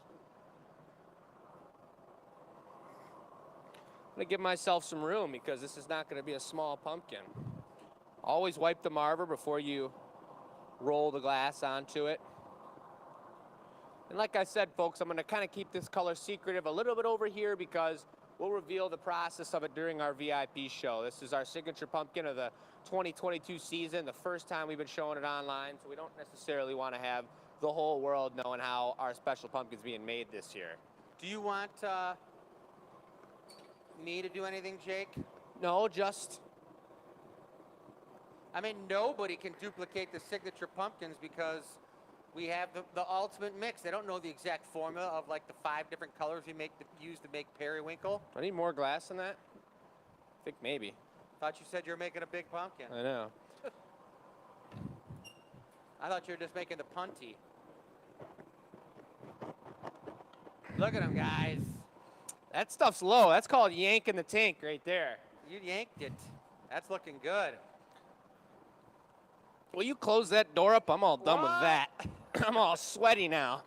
I'm gonna give myself some room because this is not gonna be a small pumpkin. Always wipe the marver before you roll the glass onto it. And like I said, folks, I'm gonna kind of keep this color secretive a little bit over here because we'll reveal the process of it during our VIP show. This is our signature pumpkin of the 2022 season, the first time we've been showing it online, so we don't necessarily want to have the whole world knowing how our special pumpkin's being made this year. Do you want me to do anything, Jake? No, just... I mean, nobody can duplicate the signature pumpkins because we have the ultimate mix. They don't know the exact formula of like the 5 different colors we use to make periwinkle. I need more glass than that? I think maybe. Thought you said you were making a big pumpkin. I know. I thought you were just making the punty. Look at them, guys. That stuff's low. That's called yanking the tank right there. You yanked it. That's looking good. Will you close that door up? I'm all done with What? that. I'm all sweaty now.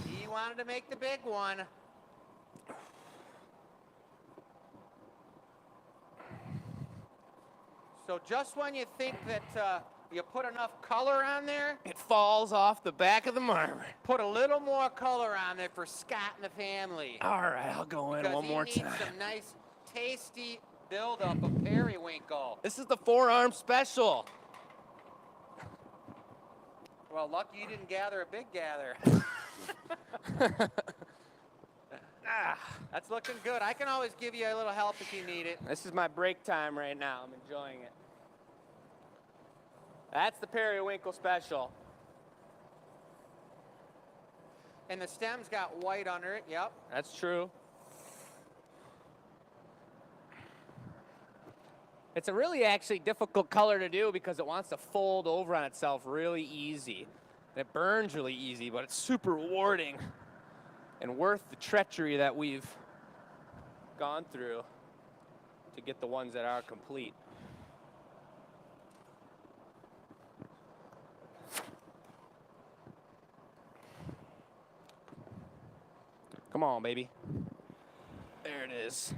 He wanted to make the big one. So just when you think that you put enough color on there, It falls off the back of the marver. put a little more color on there for Scott and the family. All right, I'll go in Because one he more needs time. some nice, tasty buildup of periwinkle. This is the forearm special. Well, lucky you didn't gather a big gather. That's looking good. I can always give you a little help if you need it. This is my break time right now. I'm enjoying it. That's the Periwinkle special. And the stem's got white under it, yep. That's true. It's a really actually difficult color to do because it wants to fold over on itself really easy. And it burns really easy, but it's super rewarding and worth the treachery that we've gone through to get the ones that are complete. Come on, baby. There it is.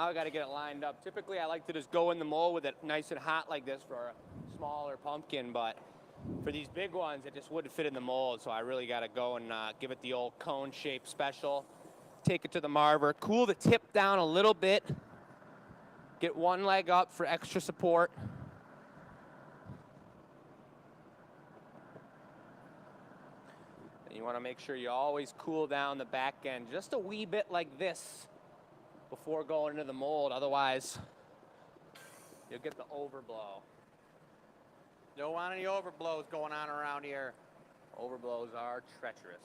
Now I got to get it lined up. Typically, I like to just go in the mold with it nice and hot like this for a smaller pumpkin, but for these big ones, it just wouldn't fit in the mold, so I really got to go and give it the old cone shape special. Take it to the marver, cool the tip down a little bit, get one leg up for extra support. And you want to make sure you always cool down the back end just a wee bit like this before going into the mold, otherwise you'll get the overblow. Don't want any overblows going on around here. Overblows are treacherous.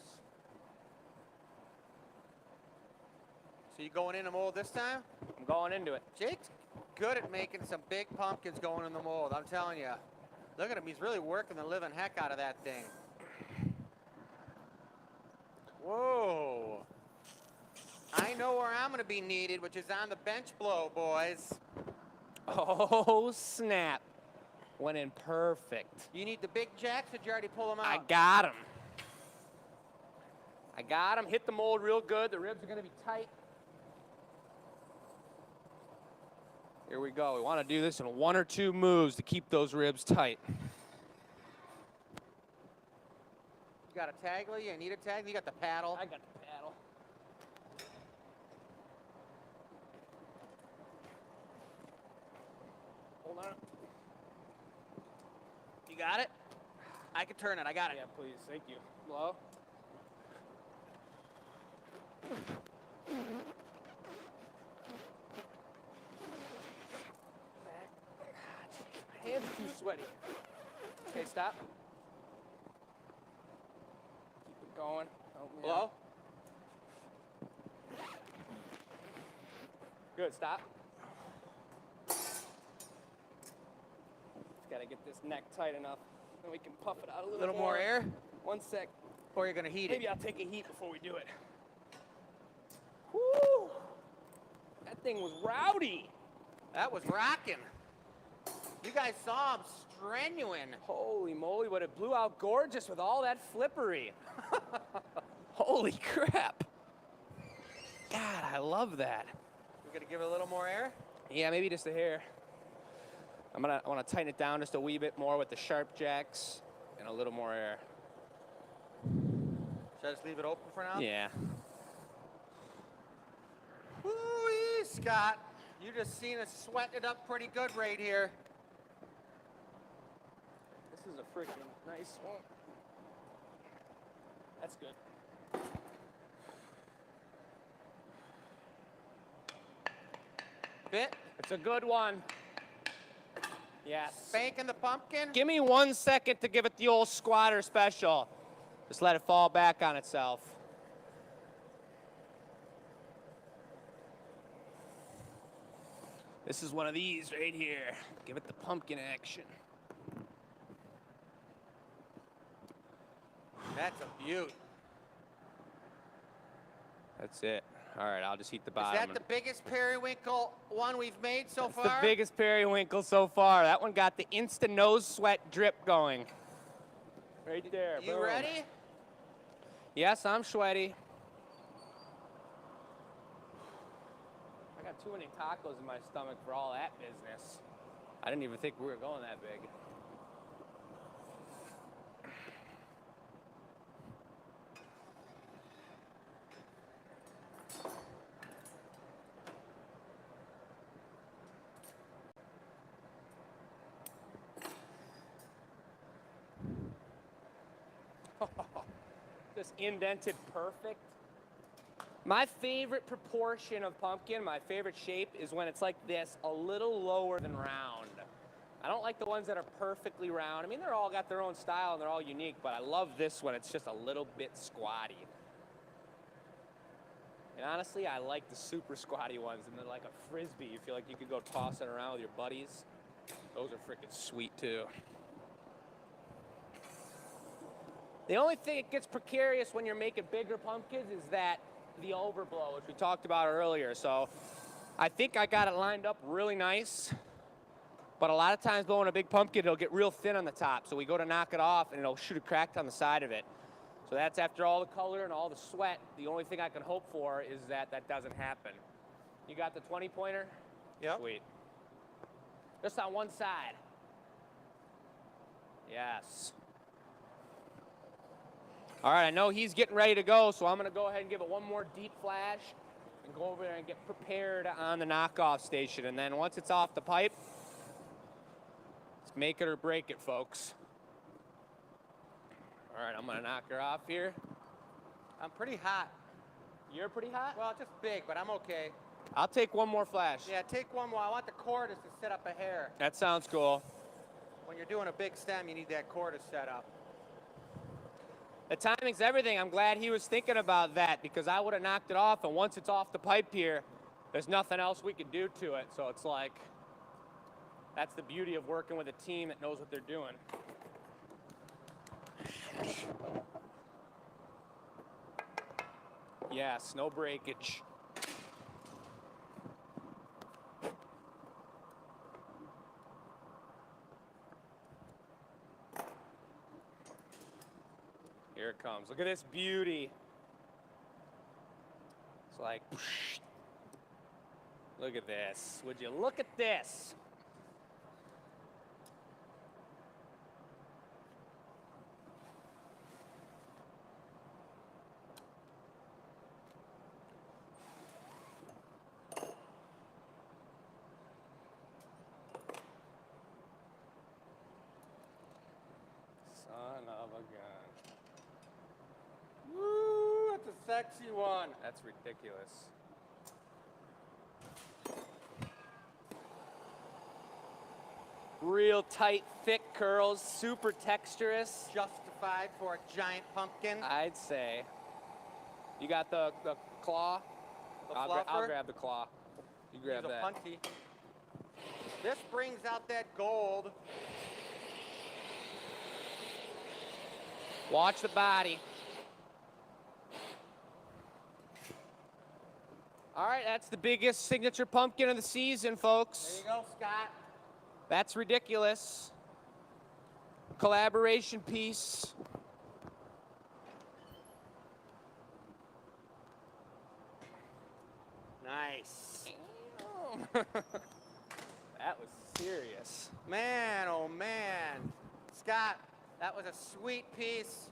So you going in the mold this time? I'm going into it. Jake's good at making some big pumpkins going in the mold, I'm telling you. Look at him, he's really working the living heck out of that thing. Whoa. I know where I'm gonna be needed, which is on the bench blow, boys. Oh, snap. Went in perfect. You need the big jacks, or did you already pull them out? I got him. I got him. Hit the mold real good. The ribs are going to be tight. Here we go. We want to do this in 1 or 2 moves to keep those ribs tight. You got a tagler? You need a tagler? You got the paddle? I got the paddle. Hold on. You got it? I can turn it. I got it. Yeah, please. Thank you. Blow. My hands are too sweaty. Okay, stop. Keep it going. Blow? Good, stop. Got to get this neck tight enough, then we can puff it out a little more air? 1 sec. Or you're gonna heat Maybe it? I'll take a heat before we do it. Woo! That thing was rowdy. That was rocking. You guys saw him strenuous. Holy moly, but it blew out gorgeous with all that flippery. Holy crap. God, I love that. We're gonna give it a little more air? Yeah, maybe just a hair. I want to tighten it down just a wee bit more with the sharp jacks and a little more air. Should I just leave it open for now? Yeah. Woo-wee, Scott. You just seen us sweating it up pretty good right here. This is a freaking nice one. That's good. Bit? It's a good one. Yes. Spanking the pumpkin? Give me 1 second to give it the old squatter special. Just let it fall back on itself. This is one of these right here. Give it the pumpkin action. That's a beaut. That's it. All right, I'll just heat the Is bottom. that the biggest periwinkle one we've made so That's far? the biggest periwinkle so far. That one got the instant nose sweat drip going. Right there. You boom. ready? Yes, I'm sweaty. I got too many tacos in my stomach for all that business. I didn't even think we were going that big. Just indented perfect. My favorite proportion of pumpkin, my favorite shape, is when it's like this, a little lower than round. I don't like the ones that are perfectly round. I mean, they're all got their own style and they're all unique, but I love this one. It's just a little bit squatty. And honestly, I like the super squatty ones, and they're like a Frisbee. You feel like you could go toss it around with your buddies. Those are freaking sweet too. The only thing that gets precarious when you're making bigger pumpkins is that the overblow, which we talked about earlier. So I think I got it lined up really nice, but a lot of times blowing a big pumpkin, it'll get real thin on the top. So we go to knock it off and it'll shoot a crack on the side of it. So that's after all the color and all the sweat. The only thing I can hope for is that that doesn't happen. You got the 20-pointer? Yep. Sweet. Just on one side. Yes. All right, I know he's getting ready to go, so I'm going to go ahead and give it one more deep flash and go over there and get prepared on the knockoff station. And then once it's off the pipe, let's make it or break it, folks. All right, I'm going to knock her off here. I'm pretty hot. You're pretty hot? Well, just big, but I'm okay. I'll take one more flash. Yeah, take one more. I want the core just to set up a hair. That sounds cool. When you're doing a big stem, you need that core to set up. The timing's everything. I'm glad he was thinking about that because I would have knocked it off, and once it's off the pipe here, there's nothing else we could do to it. So it's like, that's the beauty of working with a team that knows what they're doing. Yes, no breakage. Here it comes. Look at this beauty. It's like, whoosh. Look at this. Would you look at this? Son of a gun. Woo, that's a sexy one. That's ridiculous. Real tight, thick curls, super texturous. Justified for a giant pumpkin. I'd say. You got the claw? The I'll fluffer? grab the claw. You grab He's a that. punty. This brings out that gold. Watch the body. All right, that's the biggest signature pumpkin of the season, There folks. you go, Scott. That's ridiculous. Collaboration piece. Nice. That was serious. Man, oh man. Scott, that was a sweet piece.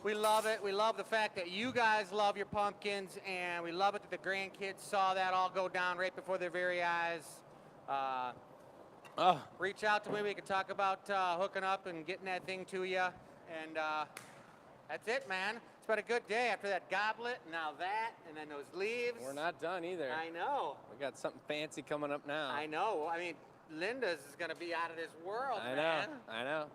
We love it. We love the fact that you guys love your pumpkins, and we love it that the grandkids saw that all go down right before their very eyes. Reach out to me. We can talk about hooking up and getting that thing to you. And that's it, man. It's been a good day after that goblet, now that, and then those leaves. We're not done either. I know. We got something fancy coming up now. I know. I mean, Linda's is going to be out of this world, I know. man. I know.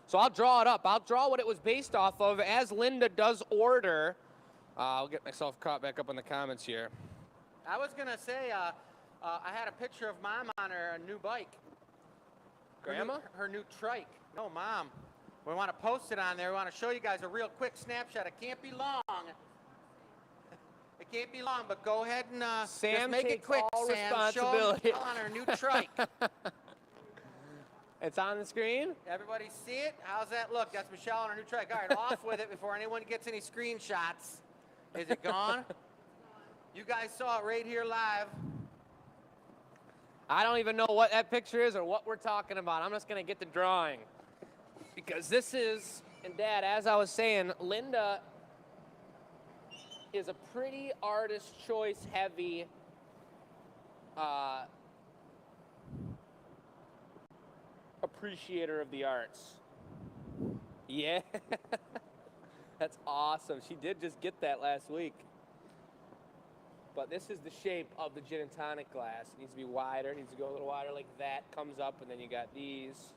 So I'll draw it up. I'll draw what it was based off of as Linda does order. I'll get myself caught back up in the comments here. I was going to say, I had a picture of Mom on her new bike. Grandma? Her new trike. No, Mom. We want to post it on there. We want to show you guys a real quick snapshot. It can't be long. It can't be long, but go ahead and Sam just make it takes quick, all Sam. responsibility. Show 'em on her new trike. It's on the screen? Everybody see it? How's that look? That's Michelle on her new trike. All right, off with it before anyone gets any screenshots. Is it gone? You guys saw it right here live. I don't even know what that picture is or what we're talking about. I'm just going to get the drawing. Because this is, and Dad, as I was saying, Linda is a pretty artist choice heavy appreciator of the arts. Yeah. That's awesome. She did just get that last week. But this is the shape of the gin and tonic glass. It needs to be wider. It needs to go a little wider like that. Comes up, and then you got these.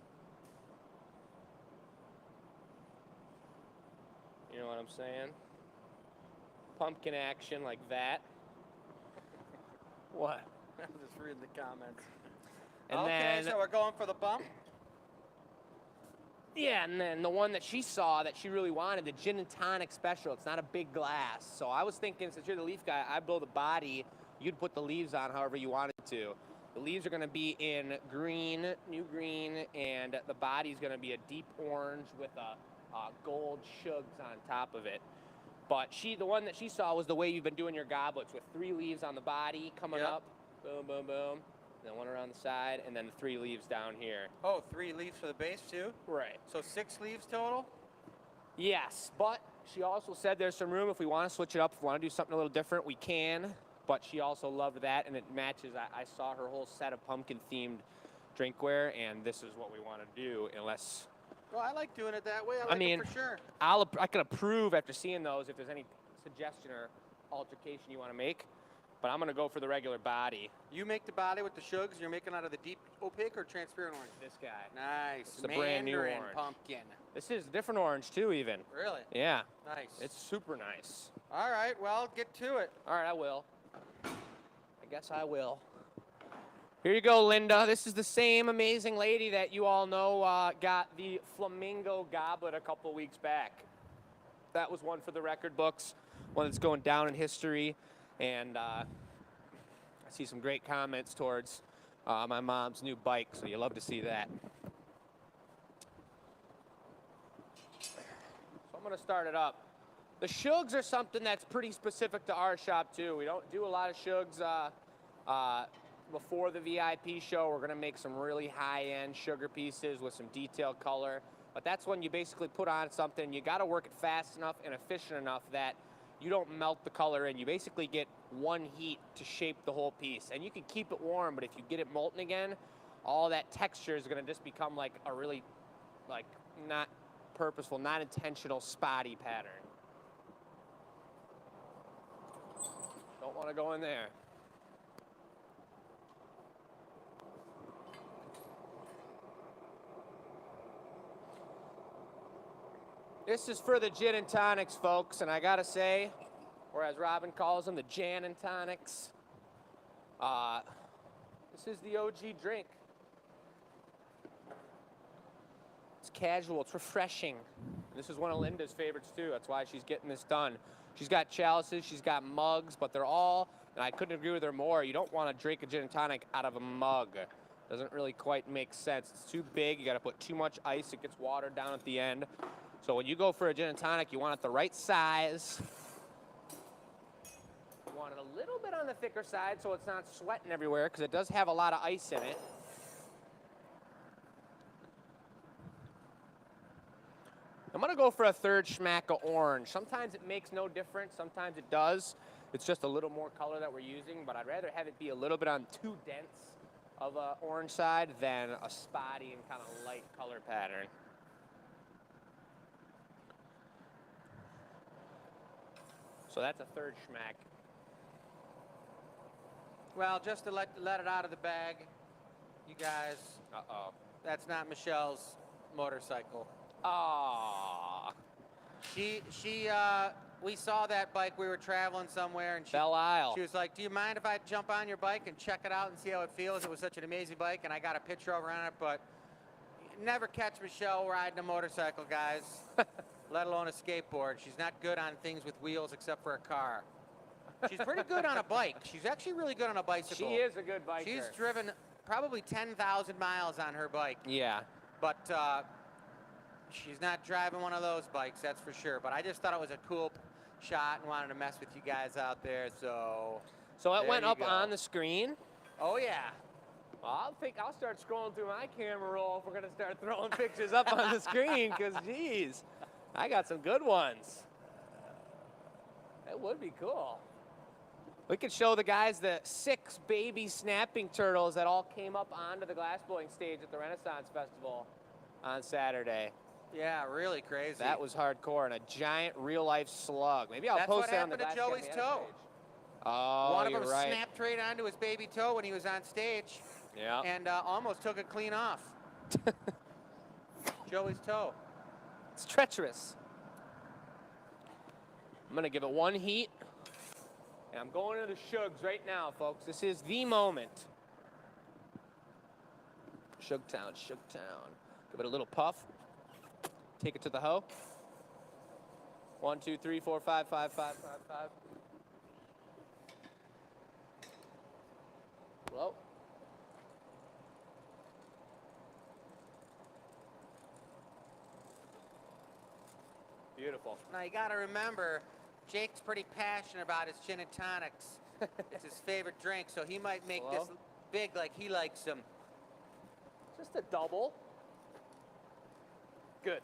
You know what I'm saying? Pumpkin action like that. What? I'm just reading the comments. And okay, then, so we're going for the bump? yeah, and then the one that she saw that she really wanted, the gin and tonic special. It's not a big glass. So I was thinking, since you're the leaf guy, I'd blow the body. You'd put the leaves on however you wanted to. The leaves are going to be in green, new green, and the body's going to be a deep orange with a gold shugs on top of it. But the one that she saw was the way you've been doing your goblets with 3 leaves on the body coming Yep. up, boom, boom, boom, then 1 around the side, and then 3 leaves down here. Oh, 3 leaves for the base too? Right. So 6 leaves total? Yes, but she also said there's some room if we want to switch it up, if we want to do something a little different, we can. But she also loved that, and it matches. I saw her whole set of pumpkin-themed drinkware, and this is what we want to do, unless... Well, I like doing it that way. I like mean, it for sure. I can approve after seeing those if there's any suggestion or altercation you want to make, but I'm going to go for the regular body. You make the body with the shugs. You're making out of the deep opaque or transparent orange? This guy. Nice. It's a brand new Mandarin orange. pumpkin. This is a different orange, too, even. Really? Yeah. Nice. It's super nice. All right, well, get to it. All right, I will. I guess I will. Here you go, Linda. This is the same amazing lady that you all know got the flamingo goblet a couple weeks back. That was one for the record books, one that's going down in history. And I see some great comments towards my mom's new bike, so you love to see that. So I'm going to start it up. The shugs are something that's pretty specific to our shop, too. We don't do a lot of shugs before the VIP show. We're going to make some really high-end sugar pieces with some detailed color. But that's when you basically put on something. You got to work it fast enough and efficient enough that you don't melt the color in. You basically get one heat to shape the whole piece. And you can keep it warm, but if you get it molten again, all that texture is going to just become like a really, like, not purposeful, not intentional spotty pattern. Don't want to go in there. This is for the gin and tonics, folks, and I gotta say, or as Robin calls them, the Jan and Tonics. This is the OG drink. It's casual, it's refreshing. This is one of Linda's favorites too. That's why she's getting this done. She's got chalices, she's got mugs, but they're all, and I couldn't agree with her more, you don't want to drink a gin and tonic out of a mug. Doesn't really quite make sense. It's too big, you gotta put too much ice, it gets watered down at the end. So when you go for a gin and tonic, you want it the right size. You want it a little bit on the thicker side so it's not sweating everywhere, because it does have a lot of ice in it. I'm gonna go for a 3rd schmack of orange. Sometimes it makes no difference, sometimes it does. It's just a little more color that we're using, but I'd rather have it be a little bit on too dense of a orange side than a spotty and kind of light color pattern. So that's a 3rd schmack. Well, just to let it out of the bag, you guys. Uh-oh. That's not Michelle's motorcycle. Aww. We saw that bike. We were traveling somewhere, and Belle Isle. she was like, "Do you mind if I jump on your bike and check it out and see how it feels?" It was such an amazing bike, and I got a picture of her on it. But never catch Michelle riding a motorcycle, guys. Let alone a skateboard. She's not good on things with wheels except for a car. She's pretty good on a bike. She's actually really good on a bicycle. She is a good biker. She's driven probably 10,000 miles on her bike. Yeah. But she's not driving one of those bikes, that's for sure. But I just thought it was a cool shot and wanted to mess with you guys out there. So it there went you up go. on the screen. Oh, yeah. Well, I'll start scrolling through my camera roll if we're going to start throwing pictures up on the screen, because, geez, I got some good ones. That would be cool. We could show the guys the 6 baby snapping turtles that all came up onto the glassblowing stage at the Renaissance Festival on Saturday. Yeah, really crazy. That was hardcore, and a giant real-life slug. Maybe I'll That's post what that on the happened to Glass Joey's Cafe toe. page. Oh, One of you're them right. snapped right onto his baby toe when he was on stage. Yeah. And almost took it clean off. Joey's toe. It's treacherous. I'm going to give it one heat. And I'm going into the shugs right now, folks. This is the moment. Shugtown, Shugtown. Give it a little puff. Take it to the hoe. 1, 2, 3, 4, 5, 5, 5, 5, 5. Blow. Beautiful. Now you got to remember, Jake's pretty passionate about his gin and tonics. It's his favorite drink, so he might make this big like he likes them. Just a double. Good.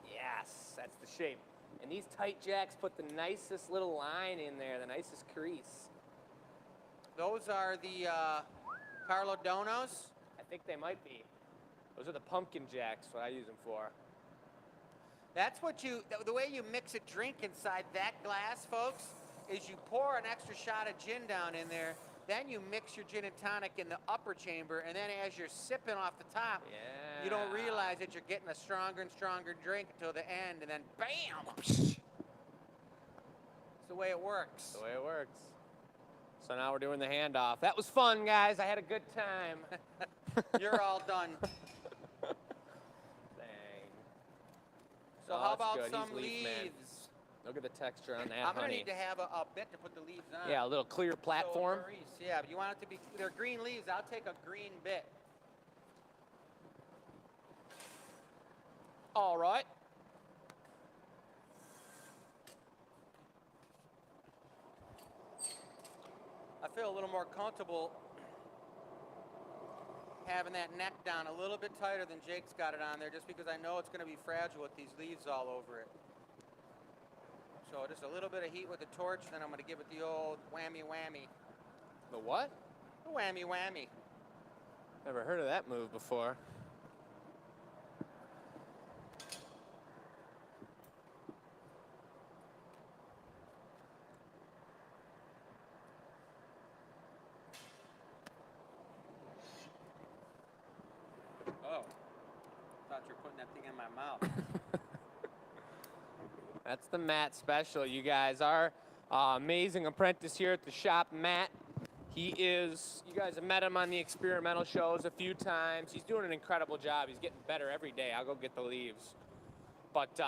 Yes, that's the shape. And these tight jacks put the nicest little line in there, the nicest crease. Those are the Carlo Donos. I think they might be. Those are the pumpkin jacks, what I use them for. That's what the way you mix a drink inside that glass, folks, is you pour an extra shot of gin down in there, then you mix your gin and tonic in the upper chamber, and then as you're sipping off the top, you don't realize that you're getting a stronger and stronger drink until the end, and then bam! It's the way it works. That's the way it works. So now we're doing the handoff. That was fun, guys. I had a good time. You're all done. So how about some leaves? Look at the texture on that, I'm going to need to have a bit to put the leaves on. Yeah, a little clear platform. So, yeah, but you want it to be, they're green leaves. I'll take a green bit. All right. I feel a little more comfortable having that neck down a little bit tighter than Jake's got it on there, just because I know it's going to be fragile with these leaves all over it. So just a little bit of heat with the torch, then I'm going to give it the old whammy whammy. The what? The whammy whammy. Never heard of that move before. Oh, thought you were putting that thing in my mouth. That's the Matt special, you guys. Our amazing apprentice here at the shop, Matt. He is, you guys have met him on the experimental shows a few times. He's doing an incredible job. He's getting better every day. I'll go get the leaves. But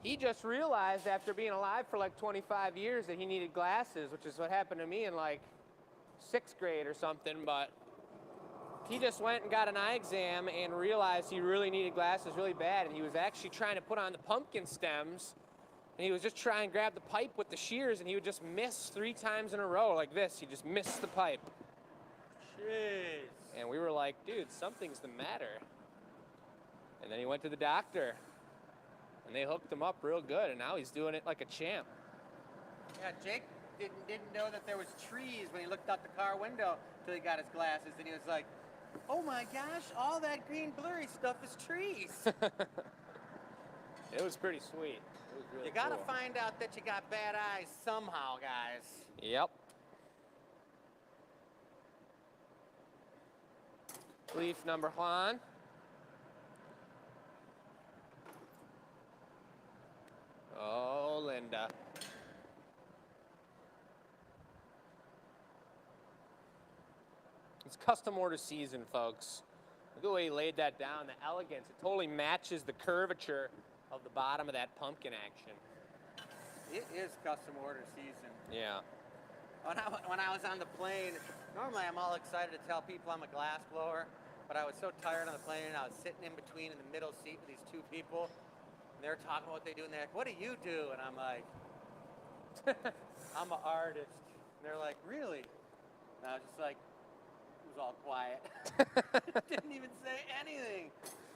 he just realized after being alive for like 25 years that he needed glasses, which is what happened to me in like 6th grade or something. But he just went and got an eye exam and realized he really needed glasses really bad. And he was actually trying to put on the pumpkin stems. And he was just trying to grab the pipe with the shears, and he would just miss 3 times in a row like this. He just missed the pipe. Jeez. And we were like, dude, something's the matter. And then he went to the doctor, and they hooked him up real good, and now he's doing it like a champ. Yeah, Jake didn't know that there was trees when he looked out the car window until he got his glasses, and he was like, oh my gosh, all that green blurry stuff is trees. It was pretty sweet. It was really You gotta cool. find out that you got bad eyes somehow, guys. Yep. Leaf number one. Oh, Linda. It's custom order season, folks. Look at the way he laid that down, the elegance. It totally matches the curvature of the bottom of that pumpkin action. It is custom order season. Yeah. When I was on the plane, normally I'm all excited to tell people I'm a glass blower, but I was so tired on the plane, and I was sitting in between in the middle seat with these 2 people, and they're talking about what they do, and they're like, what do you do? And I'm like, I'm an artist. And they're like, really? And I was just like, it was all quiet. Didn't even say anything.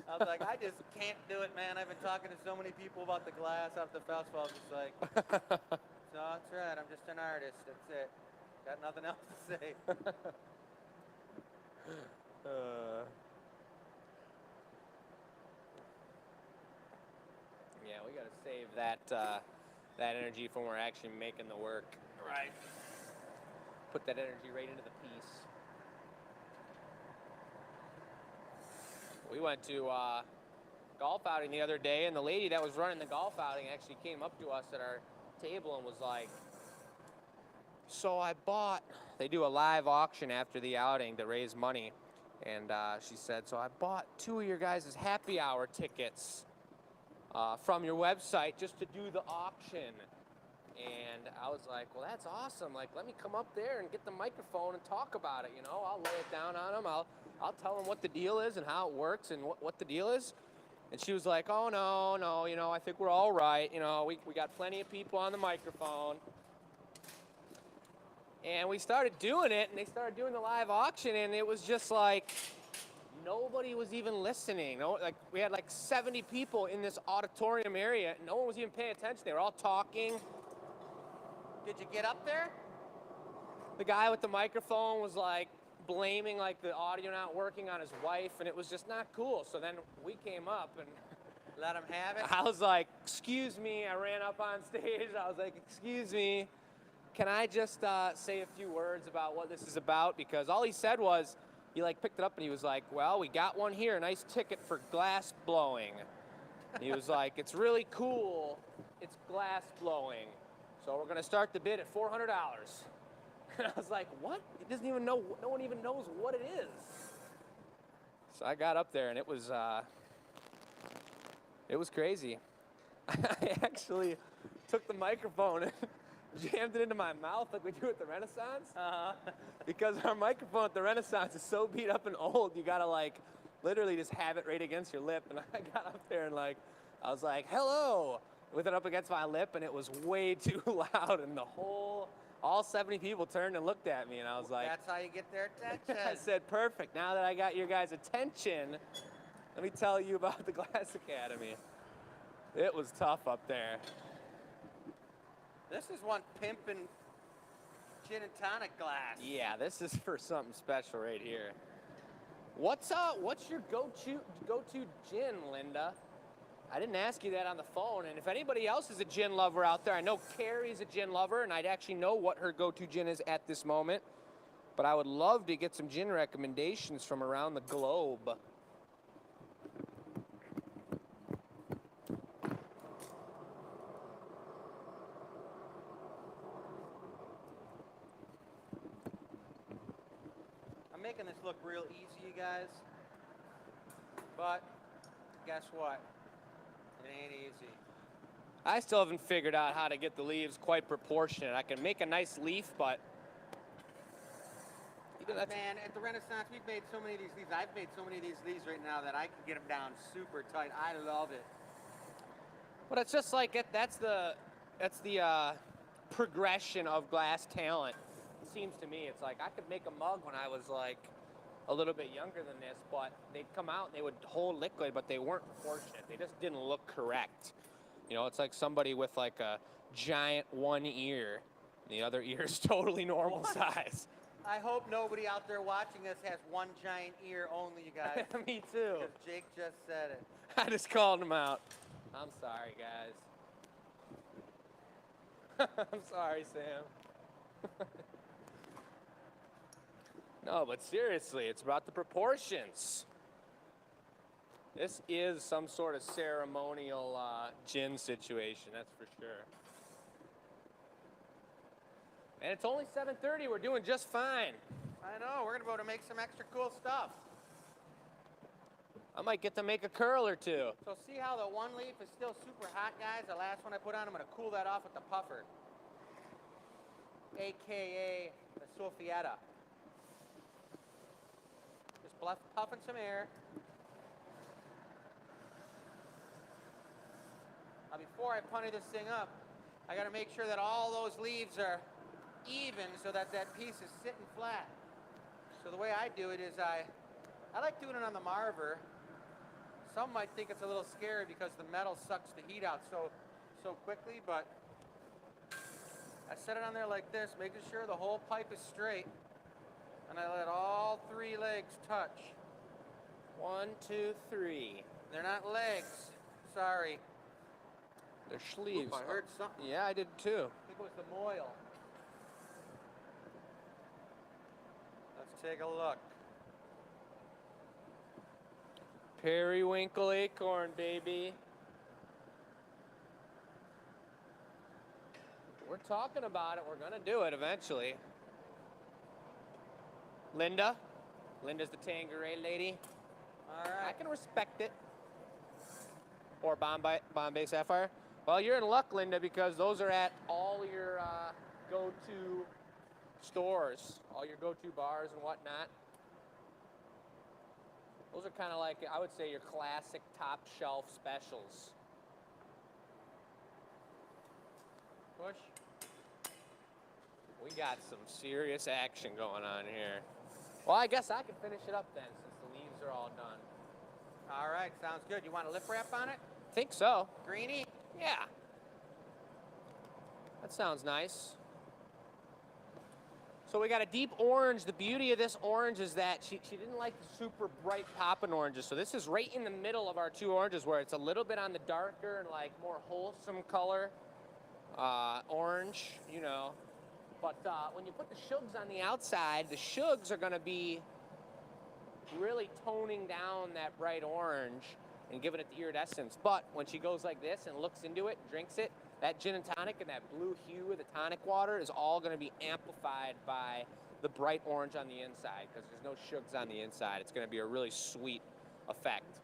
I was like, I just can't do it, man. I've been talking to so many people about the glass off the festival. I was just like, so that's right. I'm just an artist. That's it. Got nothing else to say. Yeah, we gotta save that that energy for when we're actually making the work. Right. Put that energy right into the piece. We went to golf outing the other day, and the lady that was running the golf outing actually came up to us at our table and was like, so I bought, they do a live auction after the outing to raise money, and she said, so I bought 2 of your guys' happy hour tickets from your website just to do the auction. And I was like, well, that's awesome. Like, let me come up there and get the microphone and talk about it, you know. I'll lay it down on them. I'll tell them what the deal is and how it works and what the deal is. And she was like, oh, no, you know, I think we're all right. You know, we got plenty of people on the microphone. And we started doing it, and they started doing the live auction, and it was just like nobody was even listening. No, like we had like 70 people in this auditorium area, and no one was even paying attention. They were all talking. Did you get up there? The guy with the microphone was like blaming like the audio not working on his wife, and it was just not cool. So then we came up and Let him have it? I was like, excuse me. I ran up on stage. I was like, excuse me. Can I just say a few words about what this is about? Because all he said was, he like picked it up and he was like, well, we got one here, a nice ticket for glass blowing. And he was like, it's really cool. It's glass blowing. So we're gonna start the bid at $400. And I was like, what? He doesn't even know, no one even knows what it is. So I got up there and it was crazy. I actually took the microphone and jammed it into my mouth like we do at the Renaissance. Because our microphone at the Renaissance is so beat up and old, you gotta like literally just have it right against your lip. And I got up there and like, I was like, hello, with it up against my lip, and it was way too loud, and all 70 people turned and looked at me, and I was like, That's how you get their attention. I said, perfect, now that I got your guys' attention, let me tell you about the Glass Academy. It was tough up there. This is one pimpin' gin and tonic glass. Yeah, this is for something special right here. What's your go-to gin, Linda? I didn't ask you that on the phone, and if anybody else is a gin lover out there, I know Carrie's a gin lover, and I'd actually know what her go-to gin is at this moment, but I would love to get some gin recommendations from around the globe. I'm making this look real easy, you guys, but guess what? It ain't easy. I still haven't figured out how to get the leaves quite proportionate. I can make a nice leaf, but Man, at the Renaissance, we've made so many of these leaves. I've made so many of these leaves right now that I can get them down super tight. I love it. But it's just like that's the progression of glass talent. It seems to me, it's like I could make a mug when I was like a little bit younger than this, but they'd come out and they would hold liquid, but they weren't proportionate. They just didn't look correct. You know, it's like somebody with like a giant one ear, and the other ear is totally normal size. I hope nobody out there watching us has one giant ear only, you guys. Me too. Because Jake just said it. I just called him out. I'm sorry, guys. I'm sorry, Sam. No, but seriously, it's about the proportions. This is some sort of ceremonial gin situation, that's for sure. And it's only 7:30, we're doing just fine. I know, we're going to be able to make some extra cool stuff. I might get to make a curl or two. So see how the one leaf is still super hot, guys? The last one I put on, I'm going to cool that off with the puffer. AKA the Sophietta. Just puffing some air. Now before I punny this thing up, I got to make sure that all those leaves are even so that that piece is sitting flat. So the way I do it is I like doing it on the Marver. Some might think it's a little scary because the metal sucks the heat out so quickly, but I set it on there like this, making sure the whole pipe is straight, and I let all three legs touch. 1, 2, 3. They're not legs, sorry. They're sleeves. Oop, I heard something. Yeah, I did too. I think it was the moil. Let's take a look. Periwinkle Acorn, baby. We're talking about it. We're going to do it eventually. Linda. Linda's the Tanqueray lady. All right. I can respect it. Or Bombay Sapphire. Well, you're in luck, Linda, because those are at all your go-to stores, all your go-to bars and whatnot. Those are kind of like, I would say, your classic top shelf specials. Push. We got some serious action going on here. Well, I guess I can finish it up then since the leaves are all done. All right, sounds good. You want a lip wrap on it? Think so. Greeny? Yeah. That sounds nice. So we got a deep orange. The beauty of this orange is that she didn't like the super bright poppin' oranges. So this is right in the middle of our two oranges where it's a little bit on the darker and like more wholesome color. Orange, you know. But when you put the shugs on the outside, the shugs are gonna be really toning down that bright orange and giving it the iridescence. But when she goes like this and looks into it, drinks it, that gin and tonic and that blue hue of the tonic water is all going to be amplified by the bright orange on the inside because there's no shugs on the inside. It's going to be a really sweet effect.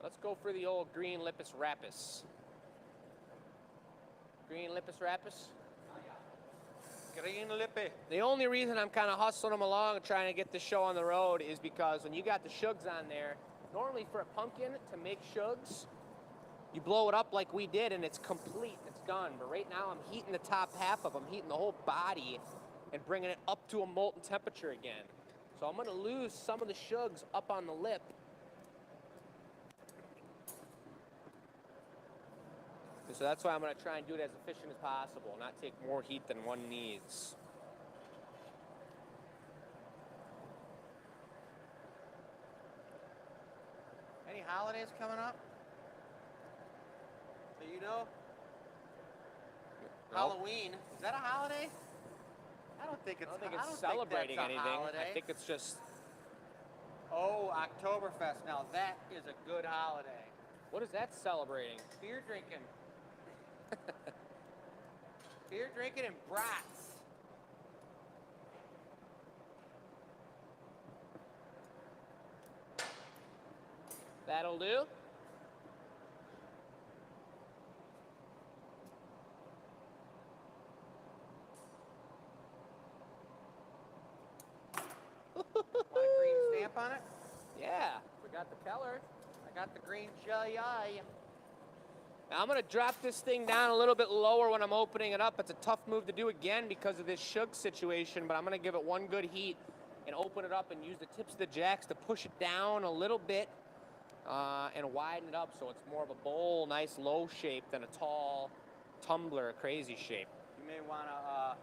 Let's go for the old green Lipus Rapus. Green Lipus Rapus? Green lippy. The only reason I'm kind of hustling them along and trying to get the show on the road is because when you got the shugs on there, normally for a pumpkin to make shugs, you blow it up like we did and it's complete, it's done. But right now I'm heating the top half of them, heating the whole body and bringing it up to a molten temperature again. So I'm gonna lose some of the shugs up on the lip. So that's why I'm gonna try and do it as efficient as possible, not take more heat than one needs. Any holidays coming up? Do you know? No. Halloween. Is that a holiday? I don't think it's. I don't think I it's don't celebrating think that's a anything. holiday. I think it's just. Oh, Oktoberfest. Now that is a good holiday. What is that celebrating? Beer drinking. Beer drinking and brats. That'll do. Want a green stamp on it? Yeah, we got the Keller. I got the green jelly eye. Now I'm gonna drop this thing down a little bit lower when I'm opening it up. It's a tough move to do again because of this shug situation, but I'm gonna give it one good heat and open it up and use the tips of the jacks to push it down a little bit and widen it up so it's more of a bowl, nice low shape than a tall tumbler, crazy shape. You may want to,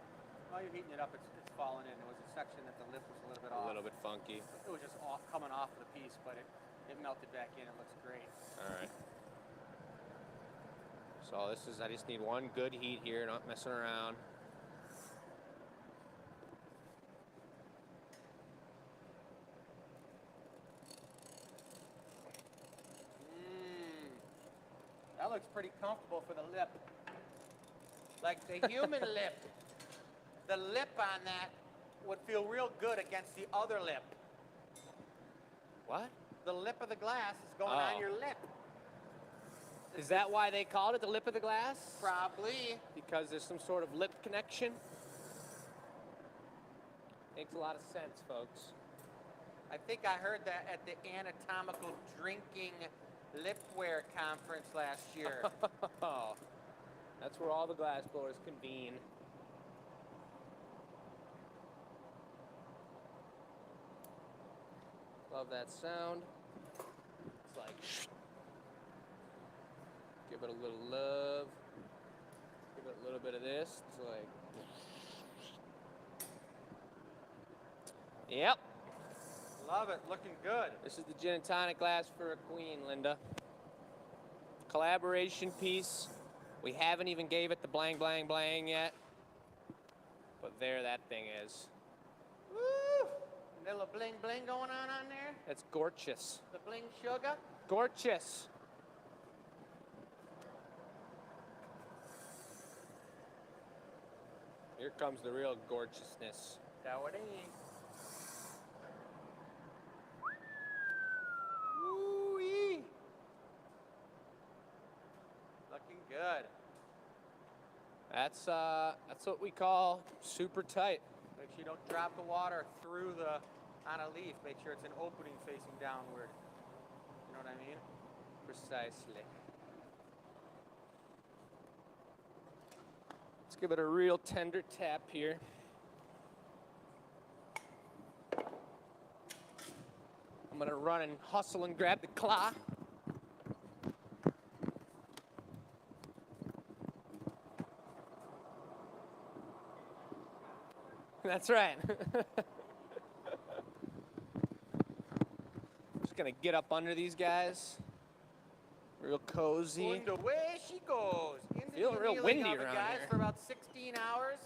while you're heating it up, it's falling in. There was a section that the lip was a little bit off. A little bit funky. It was just coming off of the piece, but it melted back in. It looks great. All right. So this is, I just need one good heat here, not messing around. That looks pretty comfortable for the lip. Like the human lip. The lip on that would feel real good against the other lip. What? The lip of the glass is going on your lip. Is that why they called it the lip of the glass? Probably. Because there's some sort of lip connection? Makes a lot of sense, folks. I think I heard that at the anatomical drinking lipware conference last year. Oh, that's where all the glass blowers convene. Love that sound. It's like, give it a little love. Give it a little bit of this. It's like, yep. Love it. Looking good. This is the gin and tonic glass for a queen, Linda. Collaboration piece. We haven't even gave it the blang, blang, blang yet. But there that thing is. Woo! Little bling bling going on there. It's gorgeous. The bling sugar. Gorgeous. Here comes the real gorgeousness. That what it is. Woo-wee. Looking good. That's what we call super tight. Make sure you don't drop the water through the on a leaf, make sure it's an opening facing downward. You know what I mean? Precisely. Let's give it a real tender tap here. I'm gonna run and hustle and grab the claw. That's right. Just gonna get up under these guys. Real cozy. And away she goes. Into Feeling the real annealing windy oven, around guys, here. for about 16 hours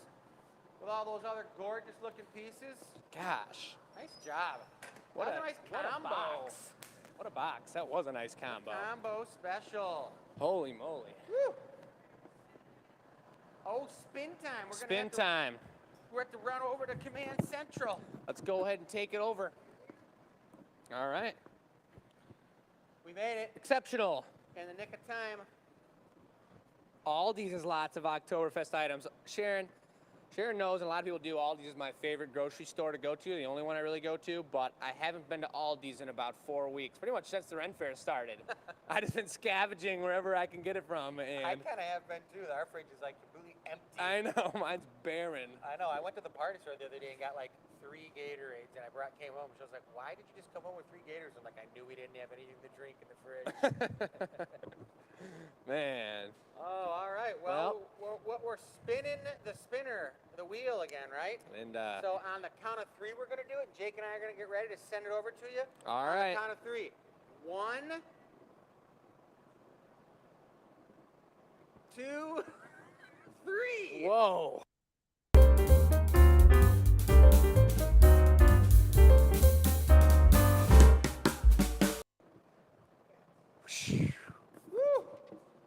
with all those other gorgeous looking pieces. Gosh. Nice job. What That a was a nice what combo. a box. What a box. That was a nice combo. Combo special. Holy moly. Woo. Oh, spin time. We're Spin time. We have to run over to Command Central. Let's go ahead and take it over. All right. We made it Exceptional. in the nick of time. Aldi's has lots of Oktoberfest items. Sharon knows, and a lot of people do. Aldi's is my favorite grocery store to go to, the only one I really go to, but I haven't been to Aldi's in about 4 weeks, pretty much since the Ren Fair started. I just been scavenging wherever I can get it from. I And kind of have been too. Our fridge is like completely empty. I know, mine's barren. I know. I went to the party store the other day and got like 3 Gatorades, and I came home. And she was like, "Why did you just come home with 3 Gators?" I'm like, "I knew we didn't have anything to drink in the fridge." Man. Oh, all right. Well, we're spinning the wheel again, right? And So on the count of 3, we're gonna do it. Jake and I are gonna get ready to send it over to you. all On right. the count of 3. 1, 2, 3. Whoa. Woo!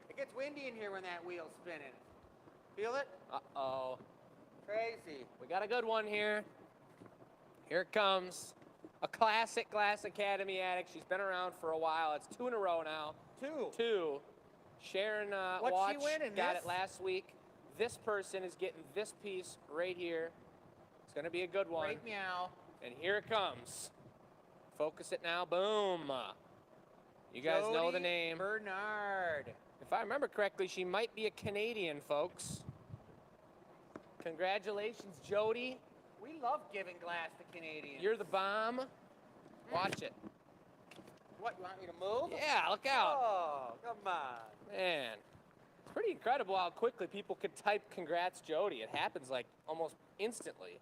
It gets windy in here when that wheel's spinning. Feel it? Uh-oh. Crazy. We got a good one here. Here it comes. A classic Glass Academy addict. She's been around for a while. It's 2 in a row now. 2. Sharon What's Watch she winning, got this? it last week. This person is getting this piece right here. It's going to be a good one. Great meow. And here it comes. Focus it now. Boom. You guys know the Jody name. Bernard. If I remember correctly, she might be a Canadian, folks. Congratulations, Jody. We love giving glass to Canadians. You're the bomb. Watch it. What, you want me to move? Yeah, look out. Oh, come on. Man, it's pretty incredible how quickly people could type congrats Jody. It happens like almost instantly.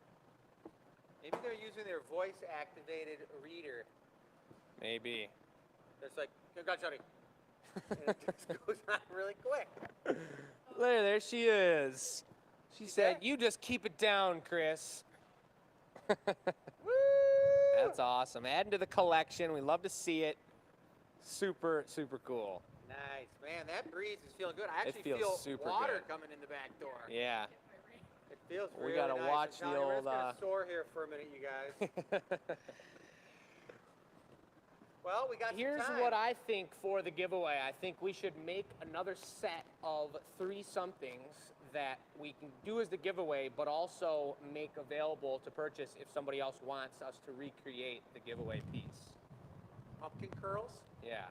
Maybe they're using their voice-activated reader. Maybe. It's like, congrats, Jody. And it just goes on really quick. There she is. She said, there? you just keep it down, Chris. Woo! That's awesome. Adding to the collection. We love to see it. Super, super cool. Nice, man. That breeze is feeling good. I It actually feels feel super water good. coming in the back door. Yeah. It feels We really gotta nice. watch I'm the telling you, old, we're just gonna soar here for a minute, you guys. Well, we got Here's some time. what I think for the giveaway. I think we should make another set of 3 somethings that we can do as the giveaway, but also make available to purchase if somebody else wants us to recreate the giveaway piece. Pumpkin curls. Yeah.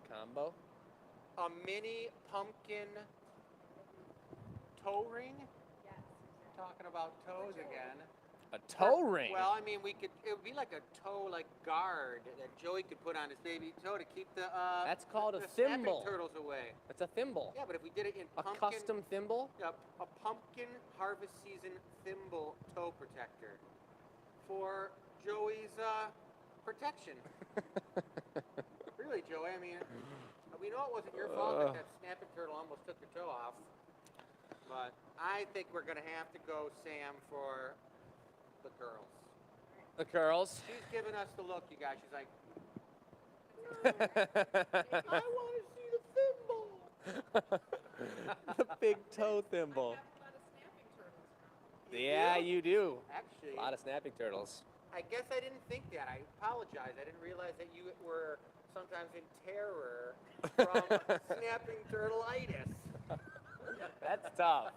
Combo. A mini pumpkin toe ring. Talking about toes again. A toe ring. Well, I mean, it would be like a toe, like guard that Joey could put on his baby toe to keep the That's called a the snapping thimble. turtles away. It's a thimble. Yeah, but if we did it in A pumpkin, custom thimble. a pumpkin harvest season thimble toe protector for Joey's protection. Really, Joey. I mean, we know it wasn't your fault that that snapping turtle almost took your toe off. But I think we're going to have to go, Sam, for the curls. The curls. She's giving us the look, you guys. She's like, I want to see the thimble. The big toe thimble. Yeah, you do. Actually, A lot of snapping turtles. I guess I didn't think that. I apologize. I didn't realize that you were sometimes in terror from snapping turtleitis. That's tough.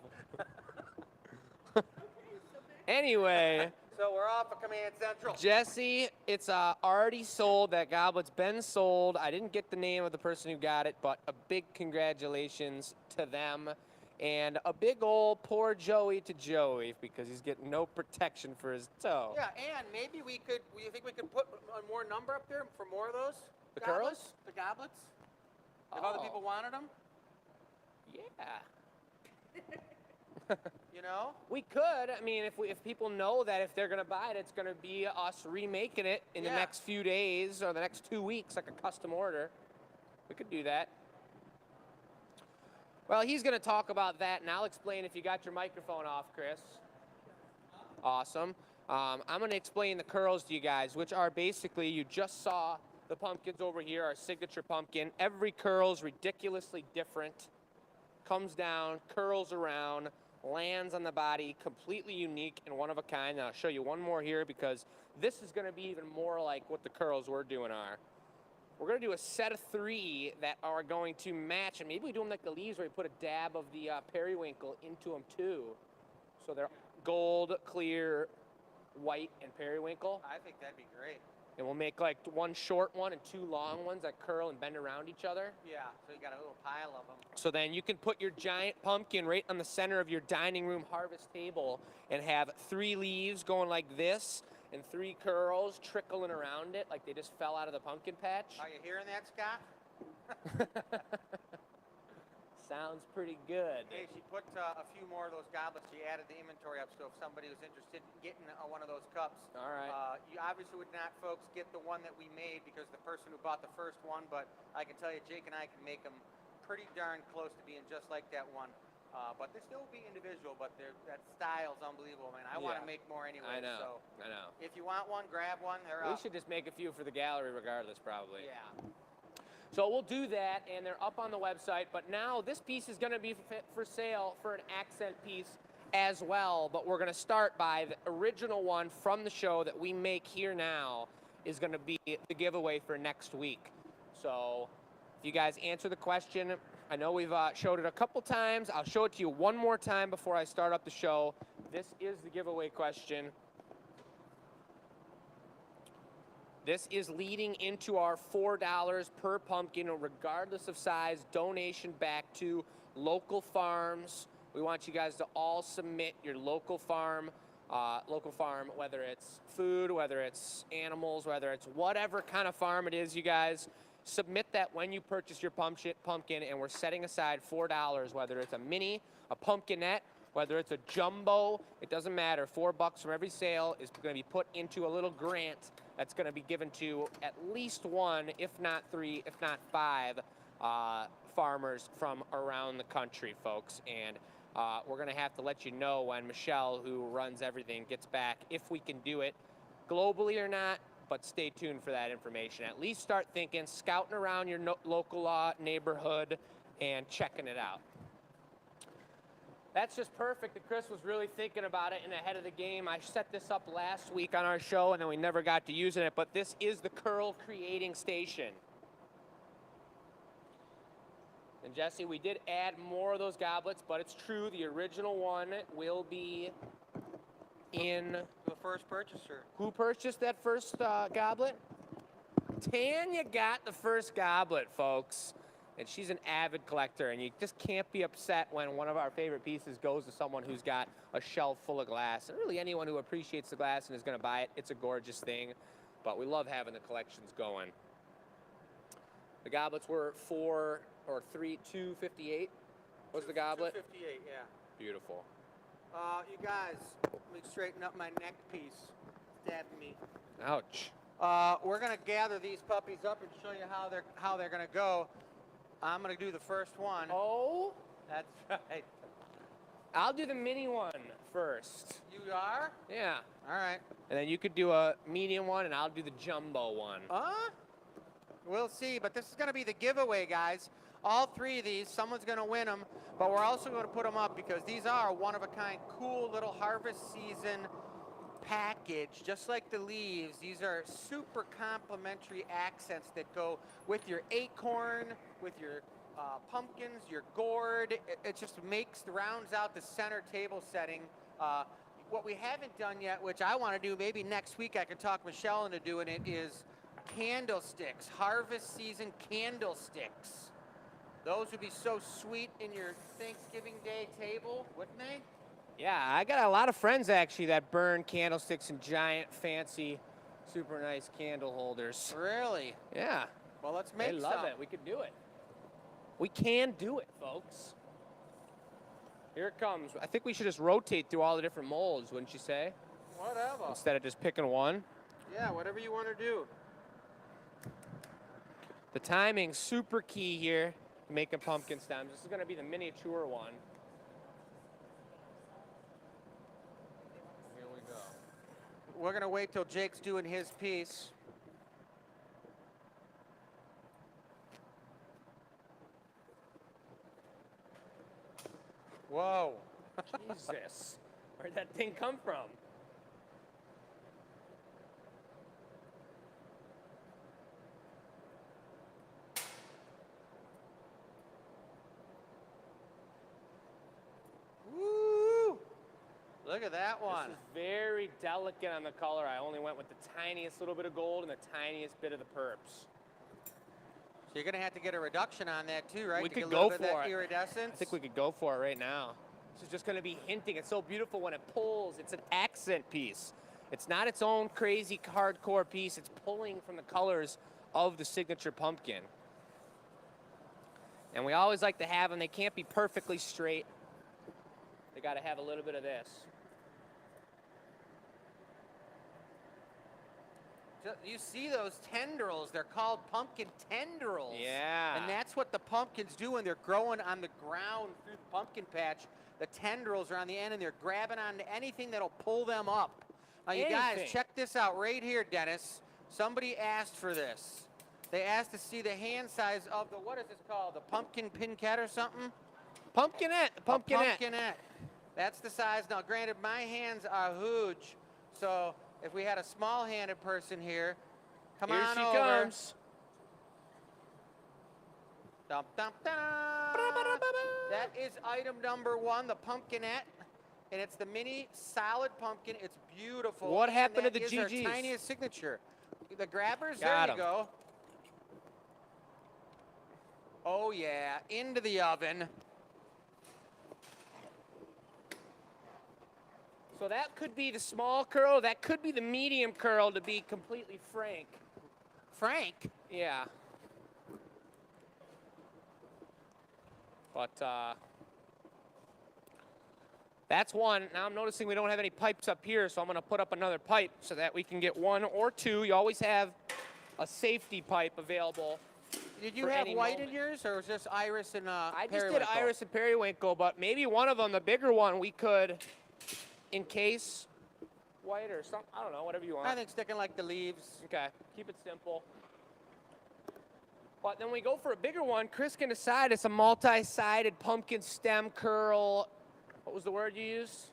Anyway, So we're off of Command Central. Jesse, it's already sold. That goblet's been sold. I didn't get the name of the person who got it, but a big congratulations to them. And a big old poor Joey to Joey because he's getting no protection for his toe. Yeah, and maybe we could. You think we could put a more number up there for more of those? The goblets? curls? The goblets? If other Oh. people wanted them, Yeah. you know? We could. I mean, if people know that if they're gonna buy it, it's gonna be us remaking it in the Yeah. next few days or the next 2 weeks, like a custom order. We could do that. Well, he's gonna talk about that, and I'll explain if you got your microphone off, Chris. Awesome. I'm gonna explain the curls to you guys, which are basically, you just saw the pumpkins over here, our signature pumpkin. Every curl's ridiculously different. Comes down, curls around, lands on the body, completely unique and one of a kind. And I'll show you one more here because this is gonna be even more like what the curls we're doing are. We're gonna do a set of 3 that are going to match, and maybe we do them like the leaves where we put a dab of the periwinkle into them too. So they're gold, clear, white, and periwinkle. I think that'd be great. And we'll make like 1 short one and 2 long ones that curl and bend around each other. Yeah, so you got a little pile of them. So then you can put your giant pumpkin right on the center of your dining room harvest table and have 3 leaves going like this and 3 curls trickling around it like they just fell out of the pumpkin patch. Are you hearing that, Scott? Sounds pretty good. Hey, she put a few more of those goblets. She added the inventory up, so if somebody was interested in getting one of those cups, All right. you obviously would not, folks, get the one that we made because the person who bought the first one, but I can tell you, Jake and I can make them pretty darn close to being just like that one. But they still will be individual, but that style's unbelievable, man. I want Yeah. to make more anyway. I know. So I know. if you want one, grab one. They're We up. should just make a few for the gallery regardless, probably. Yeah. So we'll do that, and they're up on the website. But now this piece is going to be for sale for an accent piece as well. But we're going to start by the original one from the show that we make here now is going to be the giveaway for next week. So if you guys answer the question, I know we've showed it a couple times. I'll show it to you one more time before I start up the show. This is the giveaway question. This is leading into our $4 per pumpkin, regardless of size, donation back to local farms. We want you guys to all submit your local farm, whether it's food, whether it's animals, whether it's whatever kind of farm it is, you guys. Submit that when you purchase your pumpkin, and we're setting aside $4, whether it's a mini, a pumpkinette, whether it's a jumbo, it doesn't matter. $4 from every sale is going to be put into a little grant that's going to be given to at least 1, if not 3, if not 5 farmers from around the country, folks. And we're going to have to let you know when Michelle, who runs everything, gets back, if we can do it globally or not. But stay tuned for that information. At least start thinking, scouting around your local neighborhood and checking it out. That's just perfect that Chris was really thinking about it and ahead of the game. I set this up last week on our show, and then we never got to using it, but this is the curl creating station. And Jesse, we did add more of those goblets, but it's true, the original one will be in... The first purchaser. Who purchased that first goblet? Tanya got the first goblet, folks. And she's an avid collector, and you just can't be upset when one of our favorite pieces goes to someone who's got a shelf full of glass. And really anyone who appreciates the glass and is going to buy it, it's a gorgeous thing. But we love having the collections going. The goblets were $258 was the goblet? $258, yeah. Beautiful. You guys, let me straighten up my neck piece. Stabbing me. Ouch. We're gonna gather these puppies up and show you how they're gonna go. I'm gonna do the first one. Oh, That's right. I'll do the mini one first. You are? Yeah. All right. And then you could do a medium one, and I'll do the jumbo one. We'll see, but this is gonna be the giveaway, guys. All 3 of these, someone's gonna win them, but we're also gonna put them up because these are one-of-a-kind, cool little harvest season package, just like the leaves. These are super complimentary accents that go with your acorn, with your pumpkins, your gourd. It just rounds out the center table setting. You what we haven't done yet, which I want to do, maybe next week I can talk Michelle into doing it, is candlesticks, harvest season candlesticks. Those would be so sweet in your Thanksgiving Day table, wouldn't they? Yeah, I got a lot of friends actually that burn candlesticks in giant, fancy, super nice candle holders. Really? Yeah. Well, let's make They love some. it. We could do it. We can do it, folks. Here it comes. I think we should just rotate through all the different molds, wouldn't you say? Whatever. Instead of just picking one. Yeah, whatever you want to do. The timing's super key here, making pumpkin stems. This is going to be the miniature one. Here we go. We're going to wait till Jake's doing his piece. Whoa. Jesus. Where'd that thing come from? Woo! Look at that one. This is very delicate on the color. I only went with the tiniest little bit of gold and the tiniest bit of the perps. So you're going to have to get a reduction on that too, right? We to could get a little go bit of for that it. iridescence. I think we could go for it right now. This is just going to be hinting. It's so beautiful when it pulls. It's an accent piece. It's not its own crazy hardcore piece. It's pulling from the colors of the signature pumpkin. And we always like to have them. They can't be perfectly straight. They got to have a little bit of this. You see those tendrils, they're called pumpkin tendrils. Yeah. And that's what the pumpkins do when they're growing on the ground through the pumpkin patch. The tendrils are on the end and they're grabbing onto anything that'll pull them up. Now you guys, Anything. check this out right here, Dennis. Somebody asked for this. They asked to see the hand size of the, what is this called? The pumpkin pinket or something? Pumpkinette. The pumpkinette. Pumpkinette. That's the size. Now, granted, my hands are huge, so if we had a small-handed person here, come Here on she over. comes. Dum, dum, dum. That is item number 1, the pumpkinette, and it's the mini solid pumpkin. It's beautiful. What and happened to that the is our GGs? tiniest signature. The grabbers, Got there 'em. you go. Oh yeah, into the oven. So that could be the small curl. That could be the medium curl, to be completely frank. Frank. Yeah. But that's one. Now I'm noticing we don't have any pipes up here, so I'm going to put up another pipe so that we can get 1 or 2. You always have a safety pipe available. Did you For have any white moment. in yours, or was this iris and I just did periwinkle? iris and periwinkle, but maybe one of them, the bigger one, we could encase white or something. I don't know, whatever you want. I think sticking like the leaves. Okay, keep it simple. But then we go for a bigger one. Chris can decide. It's a multi-sided pumpkin stem curl. What was the word you used?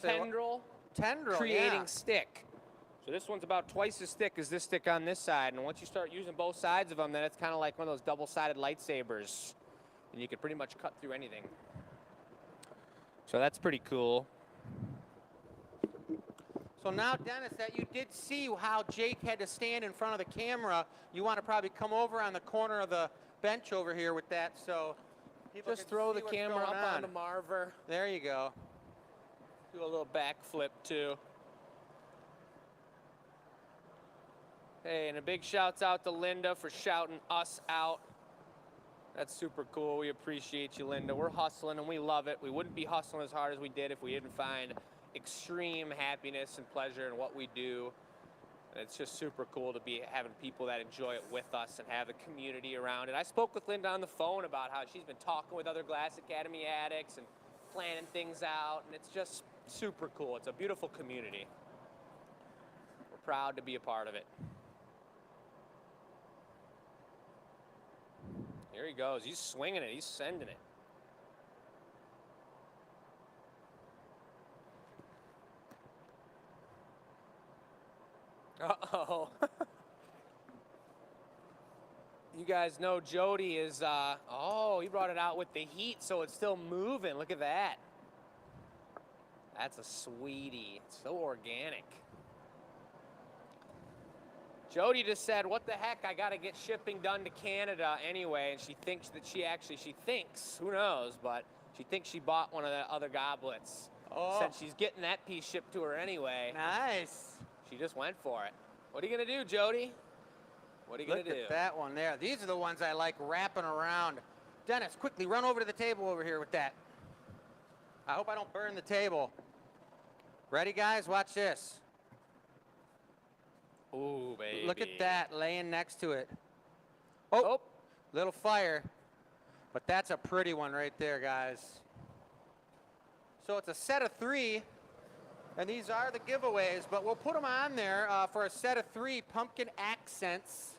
Say what? Tendril. Tendril, Creating yeah. stick. So this one's about twice as thick as this stick on this side. And once you start using both sides of them, then it's kind of like one of those double-sided lightsabers. And you can pretty much cut through anything. So that's pretty cool. So now, Dennis, that you did see how Jake had to stand in front of the camera, you want to probably come over on the corner of the bench over here with that, so people Just can throw see the what's camera going up on. onto Marver. There you go. Do a little backflip too. Hey, and a big shouts out to Linda for shouting us out. That's super cool. We appreciate you, Linda. We're hustling and we love it. We wouldn't be hustling as hard as we did if we didn't find extreme happiness and pleasure in what we do. And it's just super cool to be having people that enjoy it with us and have the community around it. I spoke with Linda on the phone about how she's been talking with other Glass Academy addicts and planning things out, and it's just super cool. It's a beautiful community. We're proud to be a part of it. Here he goes. He's swinging it. He's sending it. Uh-oh. You guys know Jody is, oh, he brought it out with the heat, so it's still moving. Look at that. That's a sweetie. It's so organic. Jody just said, what the heck, I got to get shipping done to Canada anyway, and she thinks that she thinks, who knows, but she thinks she bought one of the other goblets. Oh. Said she's getting that piece shipped to her anyway. Nice. She just went for it. What are you going to do, Jody? What are you going to do? Look at that one there. These are the ones I like wrapping around. Dennis, quickly run over to the table over here with that. I hope I don't burn the table. Ready, guys? Watch this. Ooh, baby. Look at that laying next to it. Oh, little fire. But that's a pretty one right there, guys. So it's a set of 3, and these are the giveaways, but we'll put them on there for a set of 3 pumpkin accents.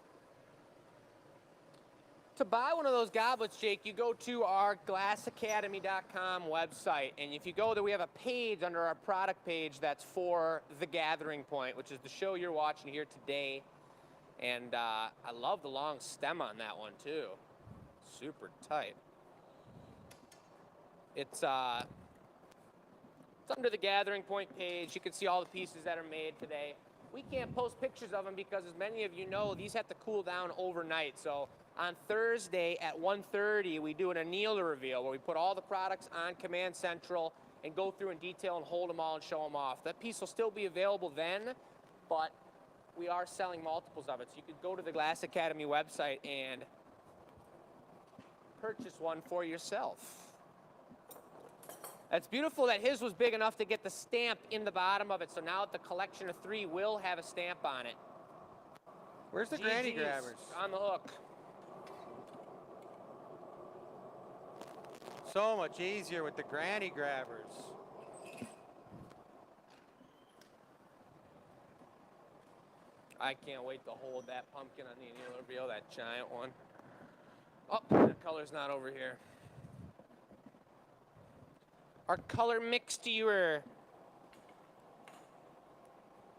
To buy one of those goblets, Jake, you go to our glassacademy.com website, and if you go there, we have a page under our product page that's for The Gathering Point, which is the show you're watching here today. And I love the long stem on that one, too. Super tight. It's under the Gathering Point page. You can see all the pieces that are made today. We can't post pictures of them because, as many of you know, these have to cool down overnight. So on Thursday at 1:30, we do an annealer reveal where we put all the products on Command Central and go through in detail and hold them all and show them off. That piece will still be available then, but we are selling multiples of it. So you could go to the Glass Academy website and purchase one for yourself. It's beautiful that his was big enough to get the stamp in the bottom of it, so now the collection of 3 will have a stamp on it. Where's the granny GG's grabbers? on the hook. So much easier with the granny grabbers. I can't wait to hold that pumpkin on the annealer reveal, that giant one. Oh, the color's not over here. Our color mixture.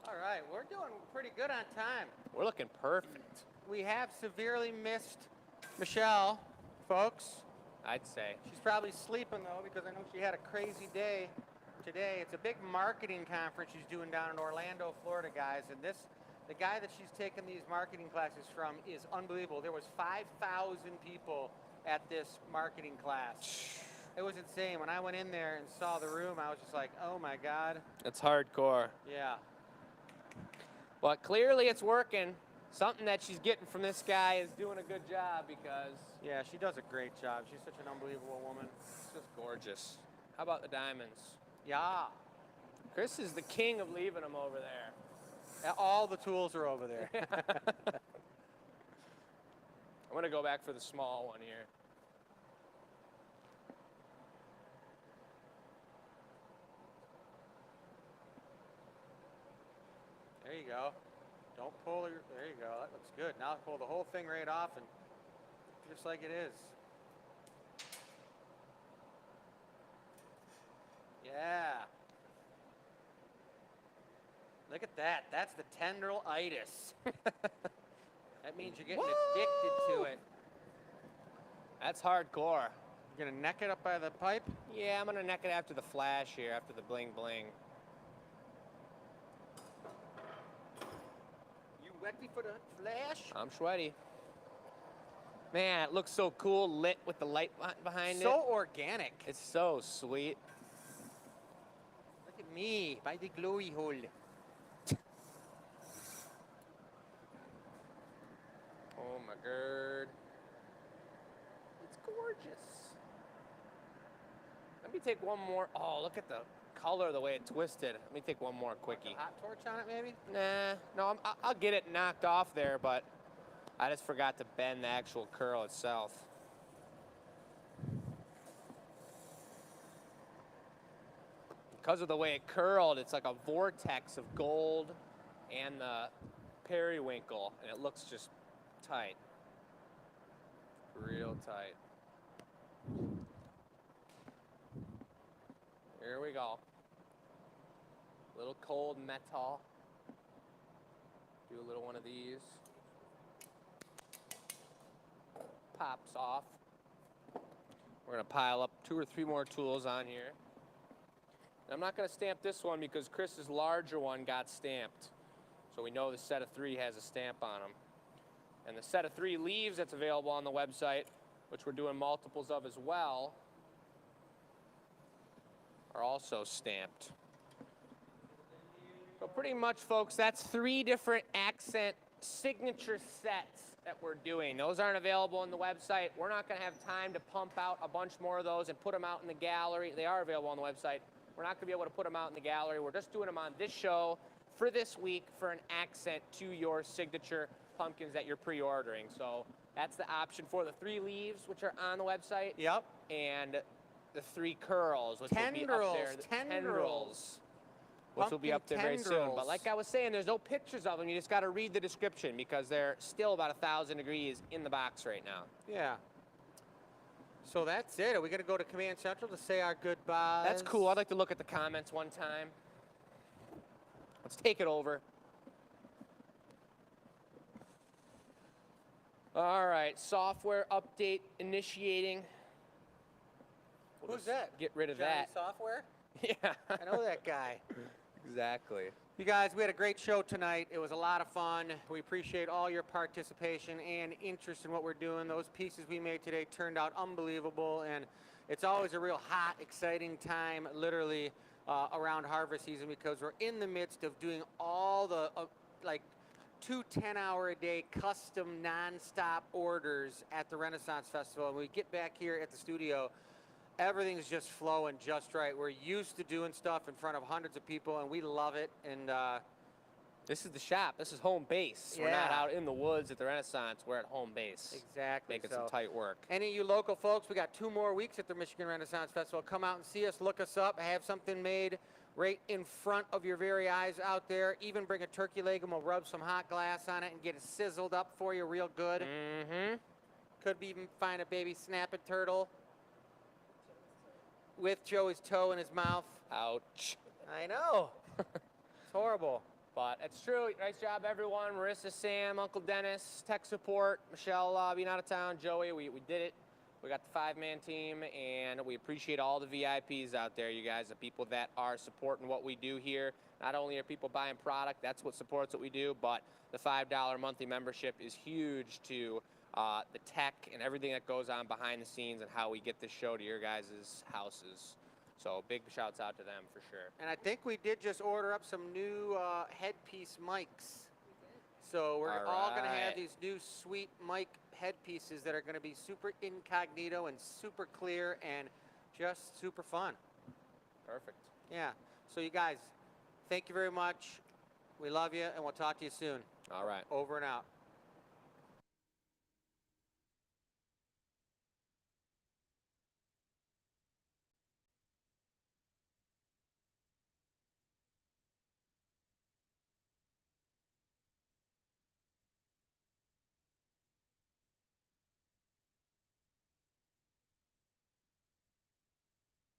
All right, we're doing pretty good on time. We're looking perfect, We have severely missed Michelle, folks. I'd say. She's probably sleeping, though, because I know she had a crazy day today. It's a big marketing conference she's doing down in Orlando, Florida, guys. And the guy that she's taking these marketing classes from is unbelievable. There was 5,000 people at this marketing class. It was insane. When I went in there and saw the room, I was just like, oh, my God. It's hardcore. Yeah. But clearly it's working. Something that she's getting from this guy is doing a good job because Yeah, she does a great job. She's such an unbelievable woman. it's just gorgeous. How about the diamonds? Yeah. Chris is the king of leaving them over there. All the tools are over there. I'm going to go back for the small one here. There you go. Don't pull your, there you go. That looks good. Now pull the whole thing right off and just like it is. Yeah. Look at that. That's the tendrilitis. That means you're getting addicted to it. That's hardcore. You're gonna neck it up by the pipe? Yeah, I'm going to neck it after the flash here, after the bling bling. You ready for the flash? I'm sweaty. Man, it looks so cool, lit with the light behind it. So organic. It's so sweet. Look at me by the glowy hole. Oh my god. It's gorgeous. Let me take one more. Oh, look at the color, the way it twisted. Let me take one more quickie. Hot torch on it, maybe? Nah, no, I'll get it knocked off there, but I just forgot to bend the actual curl itself. Because of the way it curled, it's like a vortex of gold and the periwinkle, and it looks just tight. Real tight. Here we go. Little cold metal. Do a little one of these. Pops off. We're gonna pile up 2 or 3 more tools on here. I'm not going to stamp this one because Chris's larger one got stamped. So we know the set of 3 has a stamp on them. And the set of 3 leaves that's available on the website, which we're doing multiples of as well, are also stamped. So pretty much, folks, that's 3 different accent signature sets that we're doing. Those aren't available on the website. We're not going to have time to pump out a bunch more of those and put them out in the gallery. They are available on the website. We're not going to be able to put them out in the gallery. We're just doing them on this show for this week for an accent to your signature pumpkins that you're pre-ordering. So that's the option for the 3 leaves, which are on the website. Yep. And the 3 curls, which will be up there. Tendrils. Which will be up there very soon. But like I was saying, there's no pictures of them. You just got to read the description because they're still about 1,000 degrees in the box right now. Yeah. So that's it. Are we going to go to Command Central to say our goodbyes? That's cool. I'd like to look at the comments one time. Let's take it over. All right. Software update initiating. Who's that? Get rid of Johnny that. Software? Yeah. I know that guy. Exactly. You guys, we had a great show tonight. It was a lot of fun. We appreciate all your participation and interest in what we're doing. Those pieces we made today turned out unbelievable, and it's always a real hot, exciting time, literally, around harvest season because we're in the midst of doing all the, like, 2 10-hour-a-day custom non-stop orders at the Renaissance Festival. And when we get back here at the studio, everything's just flowing just right. We're used to doing stuff in front of hundreds of people, and we love it. And this is the shop. This is home base. Yeah. We're not out in the woods at the Renaissance. We're at home base. exactly. Making So some tight work. any of you local folks, we got 2 more weeks at the Michigan Renaissance Festival. Come out and see us. Look us up. Have something made right in front of your very eyes out there. Even bring a turkey leg, and we'll rub some hot glass on it and get it sizzled up for you real good. Mm-hmm. Could even find a baby snapping turtle with Joey's toe in his mouth. Ouch. I know. It's horrible. But it's true. Nice job, everyone. Marissa, Sam, Uncle Dennis, tech support, Michelle being out of town, Joey. We did it. We got the 5-man team, and we appreciate all the VIPs out there, you guys, the people that are supporting what we do here. Not only are people buying product, that's what supports what we do, but the $5 monthly membership is huge to the tech and everything that goes on behind the scenes and how we get this show to your guys' houses. So big shouts out to them for sure. And I think we did just order up some new headpiece mics. So we're all going to have right. these new sweet mic headpieces that are going to be super incognito and super clear and just super fun. Perfect. Yeah. So you guys, thank you very much. We love you, and we'll talk to you soon. All right. Over and out.